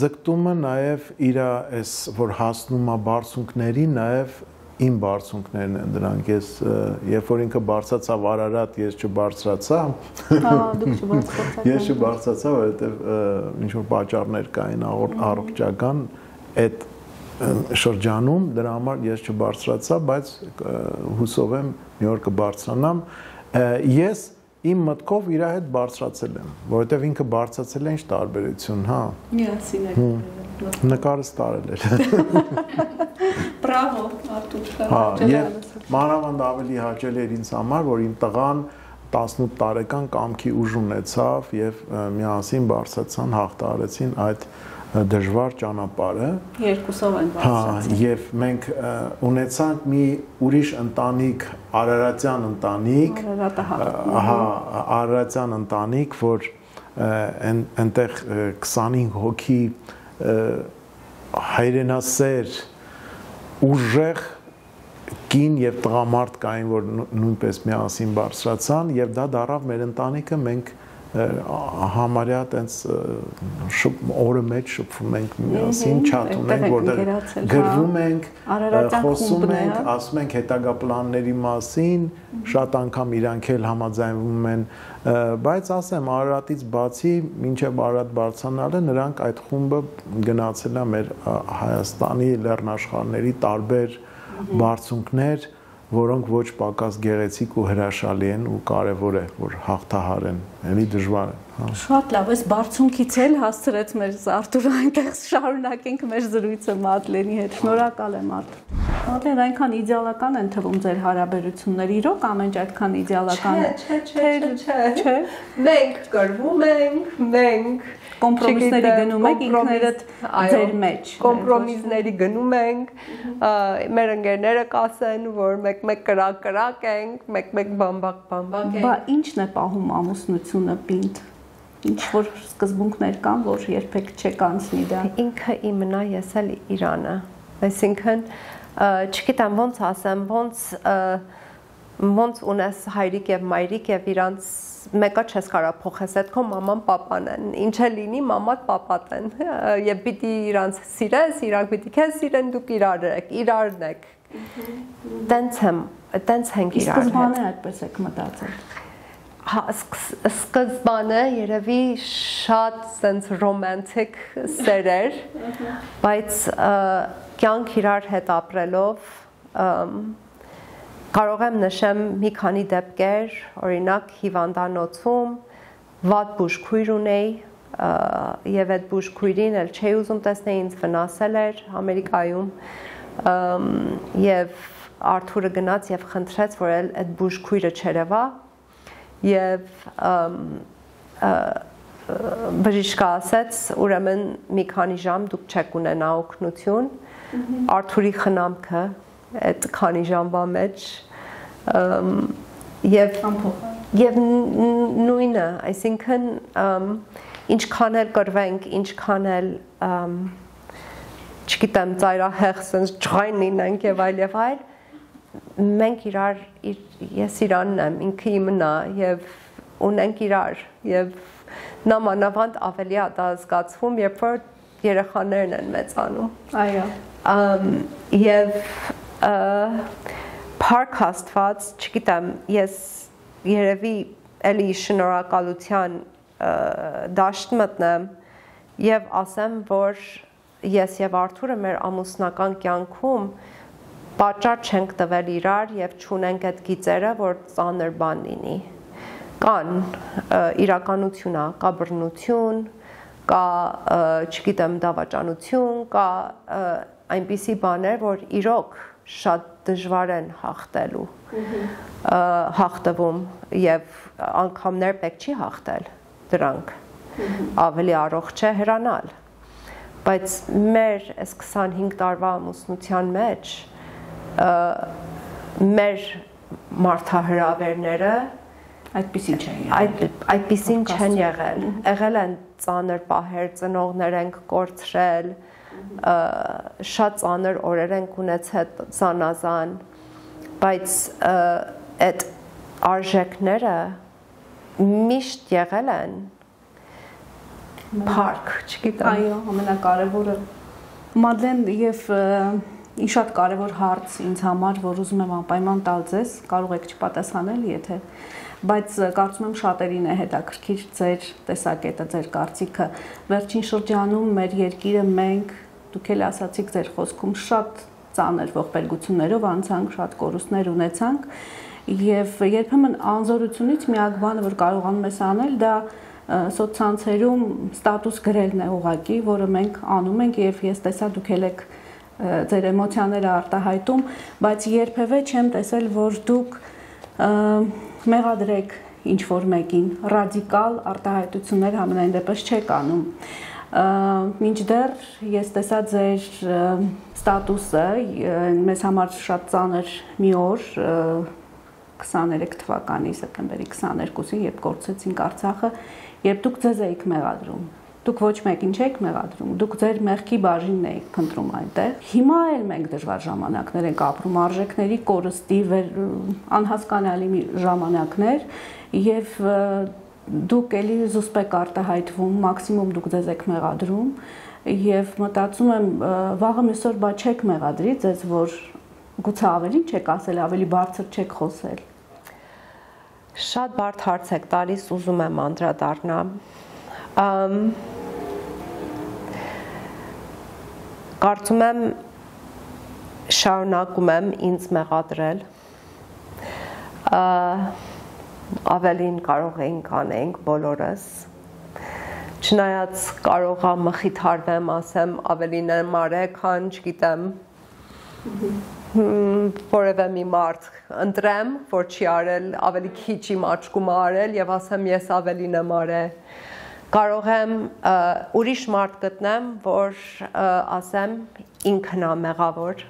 ձգտումը նաեւ իր այս որ հասնում է բարձունքների, նաեւ իմ բարձունքներն են դրանք, ես երբ որ ինքը բարձրացավ Արարատ, ես չբարձրացա։ Հա, դուք չբարձրացաք։ Ես չբարձրացա, որովհետև ինչ որ պատճառներ կային առողջական այդ շրջանում, դրա համար ես չբարձրացա, բայց հուսով եմ մի օր կբարձրանամ։ Ես իմ մտքով իր հետ բարձրացել եմ, որովհետև ինքը բարձրացել է ինչ տարբերություն, հա։ Միասին եք։ Նկարս տարել էր։ Բրավո, Արթուր։ Հա, եւ մանավանդ ավելի հաճելի էր ինձ համար, որ իմ տղան 18 տարեկան կամքի ուժ ունեցավ եւ միասին բարձրացան, հաղթահարեցին այդ դժվար ճանապարհը։ Երկուսով են բարձրացել։ Հա, եւ մենք ունեցանք մի ուրիշ ընտանիք, Արարատյան ընտանիք։ Հա, Արարատյան ընտանիք, որ այնտեղ 25 հոգի հայրենասեր ուժեղ կին եւ տղամարդ կային, որ նույնպես միասին բարձրացան եւ դա դարավ մեր ընտանիքը, մենք համարյա տենց օրը մեջ շփվում ենք միասին, չաթ ունենք, որտեղ գրվում ենք, խոսում ենք, ասում ենք հետագա պլանների մասին, շատ անգամ իրանք էլ համաձայնվում են, բայց ասեմ Արարատից բացի, մինչև Արարատ բարձրանալը նրանք այդ խումբը գնացել է մեր Հայաստանի լեռնաշխարհների տարբեր բարձունքներ, որոնք ոչ պակաս գեղեցիկ ու հրաշալի են ու կարևոր է, որ հաղթահարեն, էլի դժվար է։ Շատ լավ, այս բարձունքից էլ հասցրեց մեր Արթուրը, այնտեղ շարունակենք մեր զրույցը Մադլենի հետ։ Շնորհակալ եմ Արթուր։ Մադլեն, այնքան իդեալական են թվում ձեր հարաբերությունները, իրոք ամեն այդքան իդեալական է։ Չէ։ Մենք կրվում ենք, մենք կոմպրոմիսների գնում եք ինքներդ ձեր մեջ։ Կոմպրոմիսների գնում ենք, մեր ընկերները կասեն, որ մեկ կրակ ենք, մեկ բամբակ ենք։ Բա ի՞նչն է պահում ամուսնությունը պինդ։ Ինչ որ սկզբունքներ կան, որ երբեք չեք անցնի դա։ Ինքը իմնա, ես էլ Իրանը։ Այսինքն, չգիտեմ ոնց ասեմ, ոնց ունես հայրիկ եւ մայրիկ եւ իրանց մեկը չես կարող փոխես, այդ քո մաման պապան են, ինչ է լինի մամատ պապատ են, եւ պիտի իրանց սիրես, իրանք պիտի քեզ սիրեն, դուք իրարն եք։ Տենց ենք իրար հետ։ Սկզբանը այդպես եք մտածել։ Հա, սկզբանը երևի շատ sense romantic սեր էր, բայց կյանք իրար հետ ապրելով կարող եմ նշեմ մի քանի դեպքեր, օրինակ հիվանդանոցում վատ բուժքույր ունեի եւ այդ բուժքույրին էլ չէի ուզում տեսնել, ինձ վնասել էր Ամերիկայում եւ Արթուրը գնաց եւ խնդրեց, որ այդ բուժքույրը չերևա եւ բժիշկը ասեց, ուրեմն մի քանի ժամ դուք չեք ունենա օգնություն, Արթուրի խնամքը այդ քանի ժամվա մեջ եւ նույնը, այսինքն ինչքան էլ կռվենք, ինչքան էլ չգիտեմ, ծայրահեղ sense ջղայն լինենք եւ այլ մենք իրար ես իրանն եմ, ինքը իմն է եւ ունենք իրար եւ նամանավանդ ավելի է դա զգացվում, երբ որ երեխաներն են մեծանում։ Այո։ Եվ փառք Աստված, չգիտեմ, ես երևի էլի շնորհակալության դաշտ մտնեմ եւ ասեմ, որ ես եւ Արթուրը մեր ամուսնական կյանքում պատճառ չենք տվել իրար եւ չունենք այդ գիծերը, որ ծանր բան լինի։ Կան իրականություն է, կա բռնություն, կա, չգիտեմ, դավաճանություն, կա այնպիսի բաներ, որ իրոք շատ դժվար են հաղթելու, հաղթվում եւ անգամներ պետք չի հաղթել դրանք։ Ավելի առողջ է հեռանալ։ Բայց մեր այս 25 տարվա ամուսնության մեջ մեր մարդահրավերները այդպիսին չեն եղել։ Եղել են ծանր պահեր, ծնողներ ենք կորցրել, շատ ծանր օրեր ենք ունեցել զանազան, բայց այդ արժեքները միշտ եղել են փառք, չգիտեմ։ Այո, ամենակարևորը Մադլեն եւ շատ կարևոր հարց ինձ համար, որ ուզում եմ անպայման տալ ձեզ, կարող եք չպատասխանել, եթե, բայց կարծում եմ շատերին է հետաքրքիր ձեր տեսակետը, ձեր կարծիքը։ Վերջին շրջանում մեր երկիրը մենք, դուք էլ ասացիք ձեր խոսքում, շատ ծանր ողբերգություններով անցանք, շատ կորուստներ ունեցանք եւ երբեմն անզորությունից միակ բանը, որ կարողանում ես անել, դա սոցցանցերում ստատուս գրելն է ուղղակի, որը մենք անում ենք եւ ես տեսա դուք ել եք ձեր էմոցիաները արտահայտում, բայց երբևէ չեմ տեսել, որ դուք մեղադրեք ինչ-որ մեկին, ռադիկալ արտահայտություններ համենայն դեպս չեք անում։ Մինչդեռ ես տեսա ձեր ստատուսը, մեզ համար շատ ծանր մի օր 23 թվականի սեպտեմբերի 22-ին, երբ կորցրեցինք Արցախը, երբ դուք ձեզ էիք մեղադրում։ Դուք ոչ մեկին չեք մեղադրում, դուք ձեր մեղքի բաժինն եք փնտրում այնտեղ։ Հիմա էլ մենք դժվար ժամանակներ ենք ապրում, արժեքների կորստի անհասկանալի ժամանակներ եւ դուք էլի զուսպ եք արտահայտվում, մաքսիմում դուք ձեզ եք մեղադրում եւ մտածում եմ վաղը մյուս օր բա չեք մեղադրի ձեզ, որ գուցե ավելին չեք ասել, ավելի բարձր չեք խոսել։ Շատ բարդ հարց եք տալիս, ուզում եմ անդրադառնամ։ Կարծում եմ շարունակում եմ ինձ մեղադրել, ավելին կարող էինք անենք բոլորս, չնայած կարող եմ մխիթարվեմ, ասեմ ավելին եմ արել, քան չգիտեմ, որևէ մի մարդ ընտրեմ, որ չի արել, ավելի քիչ իմ աչքում արել եւ ասեմ ես ավելին եմ արել։ Կարող եմ ուրիշ մարդ գտնեմ, որ ասեմ ինքն է մեղավոր։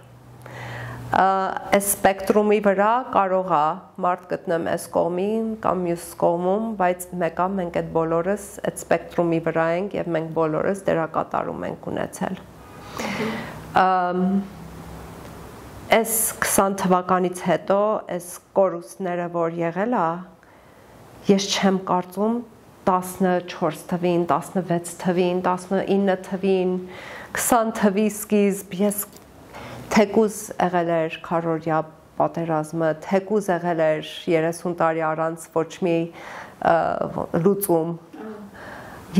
Այս սպեկտրումի վրա կարող է մարդ գտնեմ այս կողմին կամ մյուս կողմում, բայց մեկը մենք այդ բոլորս այդ սպեկտրումի վրա ենք եւ մենք բոլորս դերակատարում ենք ունեցել։ Այս 20 թվականից հետո այս կորուստները, որ եղել է, ես չեմ կարծում 14 թվին, 16 թվին, 19 թվին, 20 թվի սկիզբ ես թեկուզ եղել էր քարորյա պատերազմը, թեկուզ եղել էր 30 տարի առանց ոչ մի լուծում։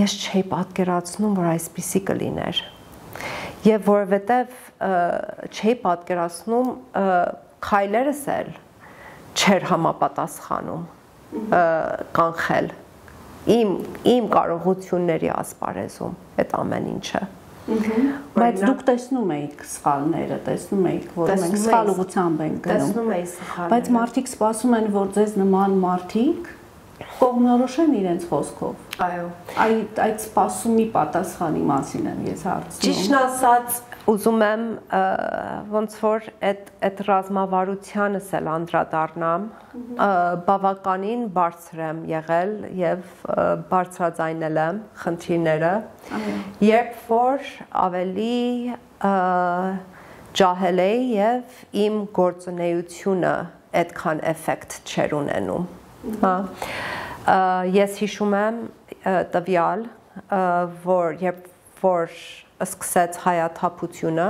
Ես չէի պատկերացնում, որ այսպիսի կլիներ։ Եվ որովհետև չէի պատկերացնում քայլերս էլ չէր համապատասխանում կանխել իմ կարողությունների ասպարեզում այդ ամեն ինչը։ Բայց դուք տեսնում եք սխալները, տեսնում եք, որ մենք սխալ ուղղությամբ ենք գնում։ Տեսնում էի սխալները։ Բայց մարդիկ սպասում են, որ ձեզ նման մարդիկ կողմնորոշեն իրենց խոսքով։ Այո։ Այդ սպասումի պատասխանի մասին եմ ես հարցնում։ Ճիշտն ասած, ուզում եմ ոնց որ այդ ռազմավարությանս էլ անդրադառնամ, բավականին բարձր եմ եղել եւ բարձրաձայնել եմ խնդիրները, երբ որ ավելի ջահել էի եւ իմ գործունեությունը այդքան էֆեկտ չէր ունենում։ Ես հիշում եմ տվյալ, որ երբ որ սկսեց հայաթափությունը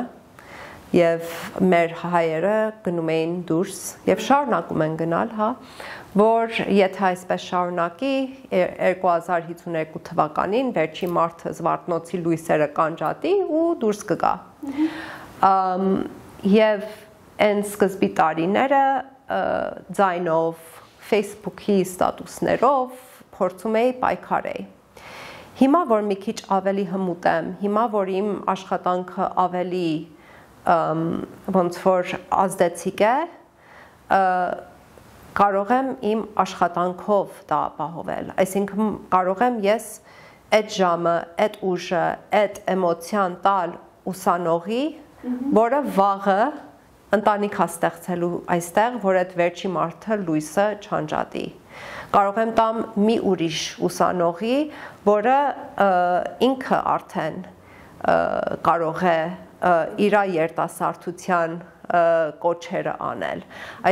եւ մեր հայերը գնում էին դուրս եւ շարունակում են գնալ, որ եթե այսպես շարունակի 2052 թվականին վերջին մարդը Զվարթնոցի լույսերը կանջատի ու դուրս կգա։ Եվ այն սկզբի տարիները ձայնով Facebook-ի ստատուսներով փորձում էի պայքարել։ Հիմա որ մի քիչ ավելի հմուտ եմ, հիմա որ իմ աշխատանքը ավելի ոնց որ ազդեցիկ է, կարող եմ իմ աշխատանքով դա ապահովել։ Այսինքն կարող եմ ես այդ ժամը, այդ ուժը, այդ էմոցիան տալ ուսանողի, որը վաղը ընտանիք է ստեղծելու այստեղ, որ այդ վերջի մարդը լույսը չանջատի։ Կարող եմ տամ մի ուրիշ ուսանողի, որը ինքը արդեն կարող է իր երիտասարդության կոչերը անել։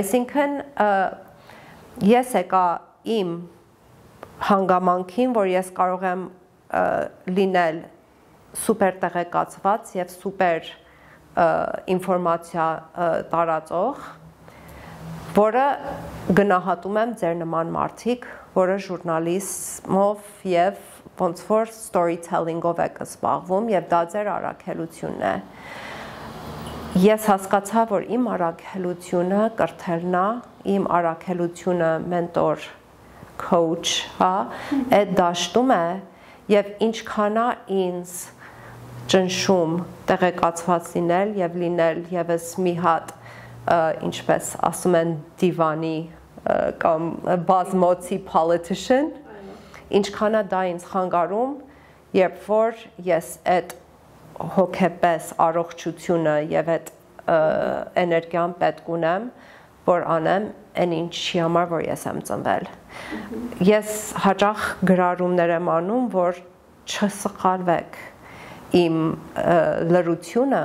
Այսինքն ես եկա իմ հանգամանքին, որ ես կարող եմ լինել սուպեր տեղեկացված եւ սուպեր ինֆորմացիա տարածող, որը գնահատում եմ ձեր նման մարդիկ, որը ժուրնալիզմով եւ ոնց որ storytelling-ով եք զբաղվում եւ դա ձեր առաքելությունն է։ Ես հասկացա, որ իմ առաքելությունը կրթելն է, իմ առաքելությունը մենտոր, coach, այդ դաշտում է եւ ինչքան է ինձ ճնշում տեղեկացված լինել եւ լինել եւս մի հատ ինչպես ասում են դիվանի կամ բազմոցի politician, ինչքան է դա ինձ խանգարում, երբ որ ես այդ հոգեպես առողջությունը եւ այդ էներգիան պետք ունեմ, որ անեմ այն ինչի համար, որ ես եմ ծնվել։ Ես հաճախ գրառումներ եմ անում, որ չսխալվեք իմ լրությունը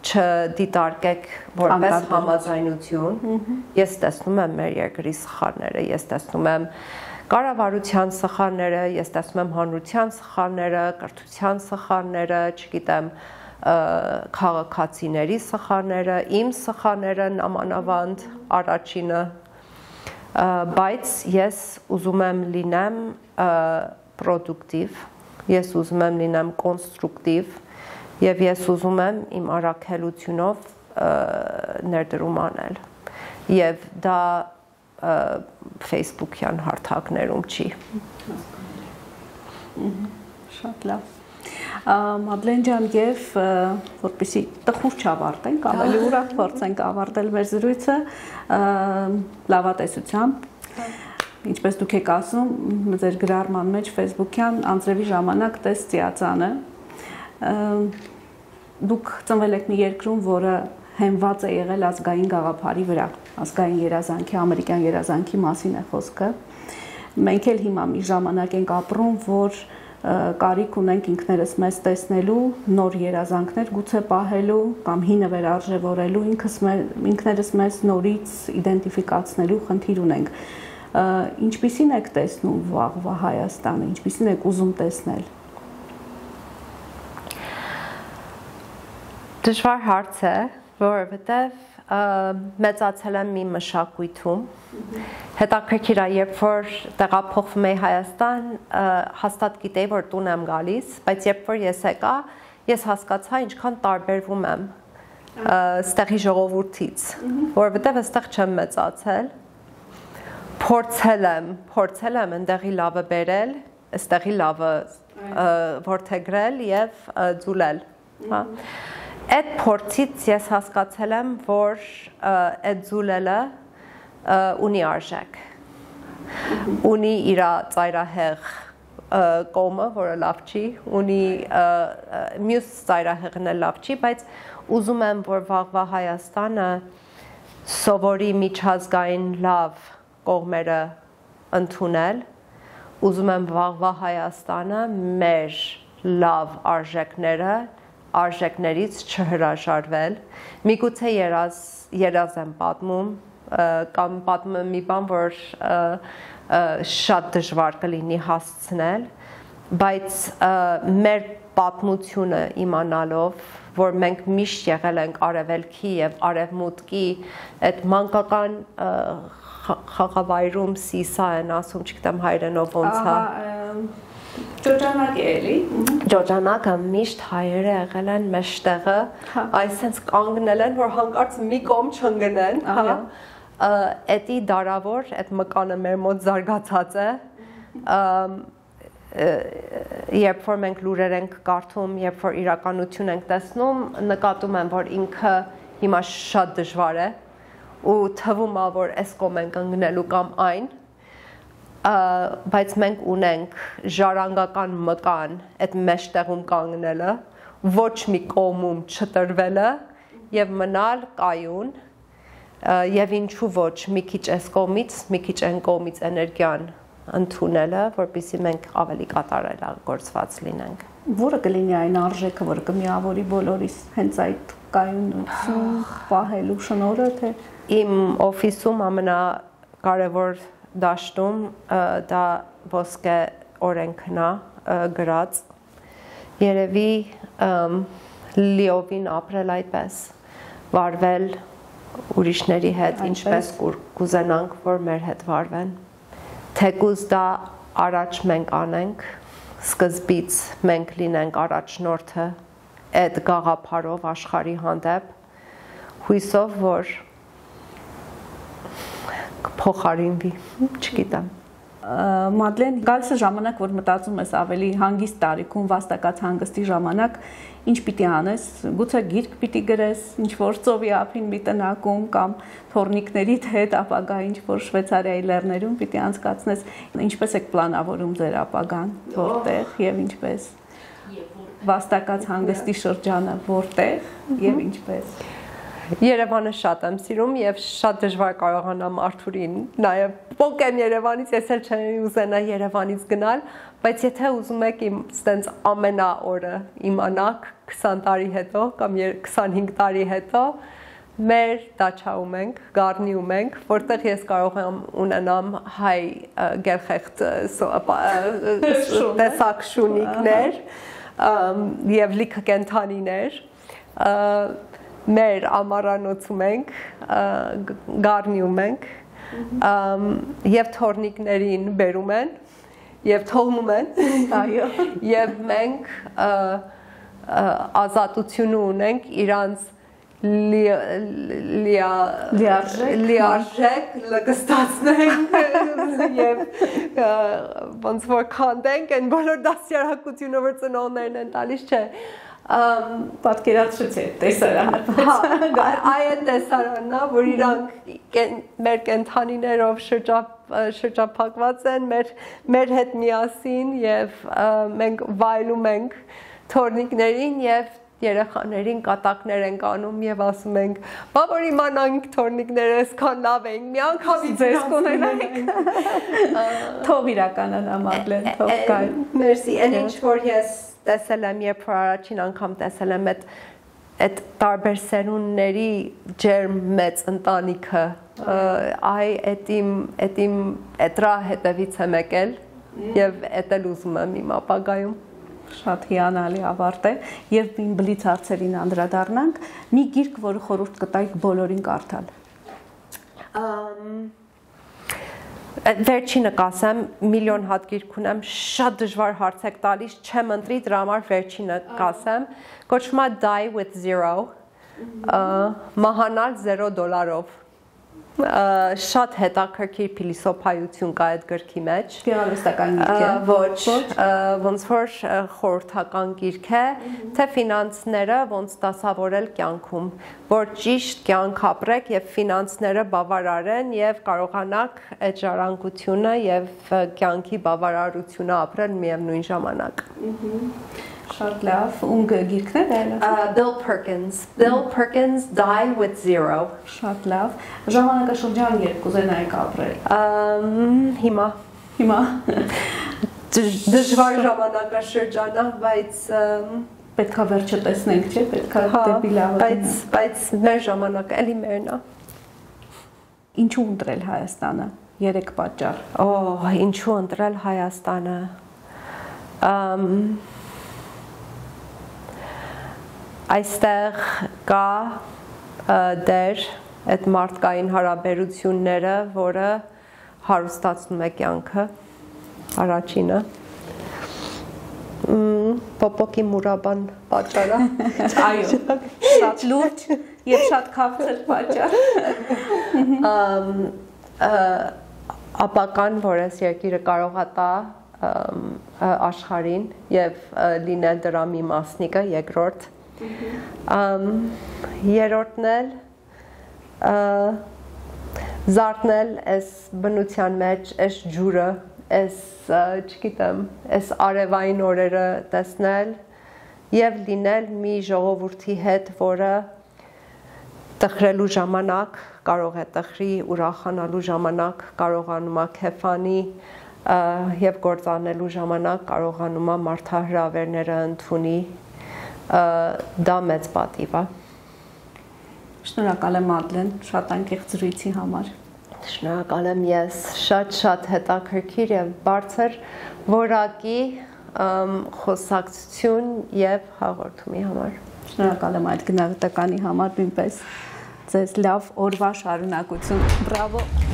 չդիտարկեք որպես համաձայնություն։ Ես տեսնում եմ մեր երկրի սխալները, ես տեսնում եմ կառավարության սխալները, ես տեսնում եմ հանրության սխալները, կրթության սխալները, չգիտեմ, քաղաքացիների սխալները, իմ սխալները նամանավանդ առաջինը, բայց ես ուզում եմ լինեմ պրոդուկտիվ, ես ուզում եմ լինեմ կոնստրուկտիվ եւ ես ուզում եմ իմ առաքելությունով ներդրում անել եւ դա Facebook-յան հարթակներում չի։ Շատ լավ։ Մադլեն ջան, եւ որպեսզի տխուր չավարտենք, ավելի ուրախ փորձենք ավարտել մեր զրույցը լավատեսությամբ։ Ինչպես դուք եք ասում, ձեր գրառման մեջ Facebook-յան անձրևի ժամանակ տես ծիածանը։ Դուք ծնվել եք մի երկրում, որը հենված է եղել ազգային գաղափարի վրա, ազգային երազանքի, ամերիկյան երազանքի մասին է խոսքը։ Մենք էլ հիմա մի ժամանակ ենք ապրում, որ կարիք ունենք ինքներս մեզ տեսնելու, նոր երազանքներ գուցե պահելու կամ հինը վերարժևորելու, ինքներս մեզ նորից իդենտիֆիկացնելու խնդիր ունենք։ Ինչպիսին եք տեսնում վաղվա Հայաստանը, ինչպիսին եք ուզում տեսնել։ Դժվար հարց է, որովհետև մեծացել եմ մի մշակույթում, հետաքրքիր է, երբ որ տեղափոխվում էի Հայաստան, հաստատ գիտեի, որ տուն եմ գալիս, բայց երբ որ ես եկա, ես հասկացա ինչքան տարբերվում եմ ստեղի ժողովուրդից, որովհետև այստեղ չեմ մեծացել, փորձել եմ ընդեղի լավը բերել, այստեղի լավը որդեգրել եւ ձուլել, հա։ Այդ փորձից ես հասկացել եմ, որ այդ ձուլելը ունի արժեք։ Ունի իր ծայրահեղ կողմը, որը լավ չի, ունի մյուս ծայրահեղն էլ լավ չի, բայց ուզում եմ, որ վաղվա Հայաստանը սովորի միջազգային լավ կողմերը ընդունել, ուզում եմ վաղվա Հայաստանը մեր լավ արժեքներից չհրաժարվել, միգուցե երազ եմ պատմում, կամ պատմում եմ մի բան, որ շատ դժվար կլինի հասցնել, բայց մեր պատմությունը իմանալով, որ մենք միշտ եղել ենք արևելքի եւ արևմուտքի այդ մանկական խաղավայրում սիսա են ասում, չգիտեմ հայերենով ոնց է։ Ջոջանակ է էլի։ Ջոջանակը միշտ հայերը եղել են մեջտեղը, այսպես կանգնել են, որ հանկարծ մի կողմ չընկնեն, հա։ Էդի դարավոր, այդ մկանը մեր մոտ զարգացած է, երբ որ մենք լուրեր ենք կարդում, երբ որ իրականություն ենք տեսնում, նկատում եմ, որ ինքը հիմա շատ դժվար է ու թվում է, որ այս կողմ ենք ընկնելու կամ այն, բայց մենք ունենք ժառանգական մկան այդ մեջտեղում կանգնելը, ոչ մի կողմում չտրվելը եւ մնալ կայուն եւ ինչու ոչ մի քիչ այս կողմից, մի քիչ այն կողմից էներգիան ընդունելը, որպեսզի մենք ավելի կատարելագործված լինենք։ Որը կլինի այն արժեքը, որը կմիավորի բոլորիս հենց այդ կայունություն պահելու շնորհը, թե իմ օֆիսում ամենակարևոր դաշտում դա ոսկե օրենքն է գրած, երևի լիովին ապրել այդպես, վարվել ուրիշների հետ, ինչպես կուզենանք, որ մեր հետ վարվեն։ Թեկուզ դա առաջ մենք անենք, սկզբից մենք լինենք առաջնորդը այդ գաղափարով աշխարհի հանդեպ, հույսով, որ փոխարինվի, չգիտեմ։ Մադլեն, գալիս է ժամանակ, որ մտածում ես ավելի հանգիստ տարիքում, վաստակած հանգստի ժամանակ, ինչ պիտի անես, գուցե գիրք պիտի գրես, ինչ որ ծովի ափին մի տնակում կամ թորնիկներիդ հետ ապագա ինչ որ Շվեյցարիայի լեռներում պիտի անցկացնես, ինչպես եք պլանավորում ձեր ապագան, որտեղ եւ ինչպես։ Վաստակած հանգստի շրջանը որտեղ եւ ինչպես։ Երևանը շատ եմ սիրում եւ շատ դժվար կարողանամ Արթուրին նաեւ փոկեմ Երևանից, ես էլ չեմ ուզենա Երևանից գնալ, բայց եթե ուզում եք իմ ստենց ամենա օրը իմանաք 20 տարի հետո կամ 25 տարի հետո մեր դաչաում ենք, Գառնիում ենք, որտեղ ես կարող եմ ունենամ հայ գերխեղտ տեսակ շունիկներ եւ լիքը կենթանիներ մեր ամառանոցում ենք, Գառնիում ենք եւ թորնիկներին բերում են եւ թողնում են, այո, եւ մենք ազատություն ունենք իրանց լիարժեք լգստացնենք եւ ոնց որ քանդենք այն բոլոր դասյարակությունը, որ ծնողներն են տալիս, չէ։ Պատկերացրեցի տեսարանը, այդ տեսարանն է, որ իրանք մեր կենթանիներով շրջափակված են, մեր հետ միասին եւ մենք վայելում ենք թորնիկներին եւ երեխաներին կատակներ ենք անում եւ ասում ենք, բա որ իմանանք թորնիկները այսքան լավ են, մի անգամից ձեզ կունենանք։ Թող իրականանա Մադլեն, թող կայ։ Մերսի, այն ինչ որ ես տեսել եմ, երբ որ առաջին անգամ տեսել եմ այդ տարբեր սերունդների ջերմ մեծ ընտանիքը, այդ դրա հետևից եմ եկել եւ էդ էլ ուզում եմ իմ ապագայում։ Շատ հիանալի ավարտ է եւ իմ բլից հարցերին անդրադառնանք, մի գիրք, որը խորհուրդ կտայիք բոլորին կարդալ։ Վերջինը կասեմ, միլիոն հատ գիրք ունեմ, շատ դժվար հարց եք տալիս, չեմ ընտրի, դրա համար վերջինը կասեմ, կոչվում է Die with Zero, մահանալ $0 շատ հետաքրքիր փիլիսոփայություն կա այդ գրքի մեջ։ Գեղարվեստական գիրք է։ Ոչ, ոնց որ խորհրդական գիրք է, թե ֆինանսները ոնց դասավորել կյանքում, որ ճիշտ կյանք ապրեք եւ ֆինանսները բավարարեն եւ կարողանաք այդ ժառանգությունը եւ կյանքի բավարարությունը ապրել միևնույն ժամանակ։ Շատ լավ, ում գիրքն է դա։ Bill Perkins Die with Zero։ Շատ լավ։ Ժամանակաշրջան երբ կուզենայիք ապրել։ Հիմա դժվար ժամանակաշրջան է, բայց պետքա վերջը տեսնենք, չէ՞, պետքա դեպի լավը։ Բայց մեր ժամանակը էլի մերն է։ Ինչու ընտրել Հայաստանը։ 3 պատճառ։ Ինչու ընտրել Հայաստանը։ Այստեղ կա դեր այդ մարդկային հարաբերությունները, որը հարստացնում է կյանքը, առաջինը։ Պոպոկի մուրաբան պատճառը։ Այո, շատ լուրջ եւ շատ քաղցր պատճառ։ Ապական, որ այս երկիրը կարող է տա աշխարհին եւ լինել դրա մի մասնիկը, երկրորդ երրորդն էլ զարթնել այս բնության մեջ, այս ջուրը, այս, չգիտեմ, այս արևային օրերը տեսնել եւ լինել մի ժողովրդի հետ, որը տխրելու ժամանակ կարող է տխրի, ուրախանալու ժամանակ կարողանում է քեֆանի եւ գործանելու ժամանակ կարողանում է մարդահրավերները ընդունի դա մեծ պատիվ է։ Շնորհակալ եմ Մադլեն, շատ անկեղծ զրույցի համար։ Շնորհակալ եմ ես, շատ հետաքրքիր եւ բարձր որակի խոսակցություն եւ հաղորդումի համար։ Շնորհակալ եմ այդ գնահատականի համար նույնպես։ Ձեզ լավ օրվա շարունակություն։ Բրավո։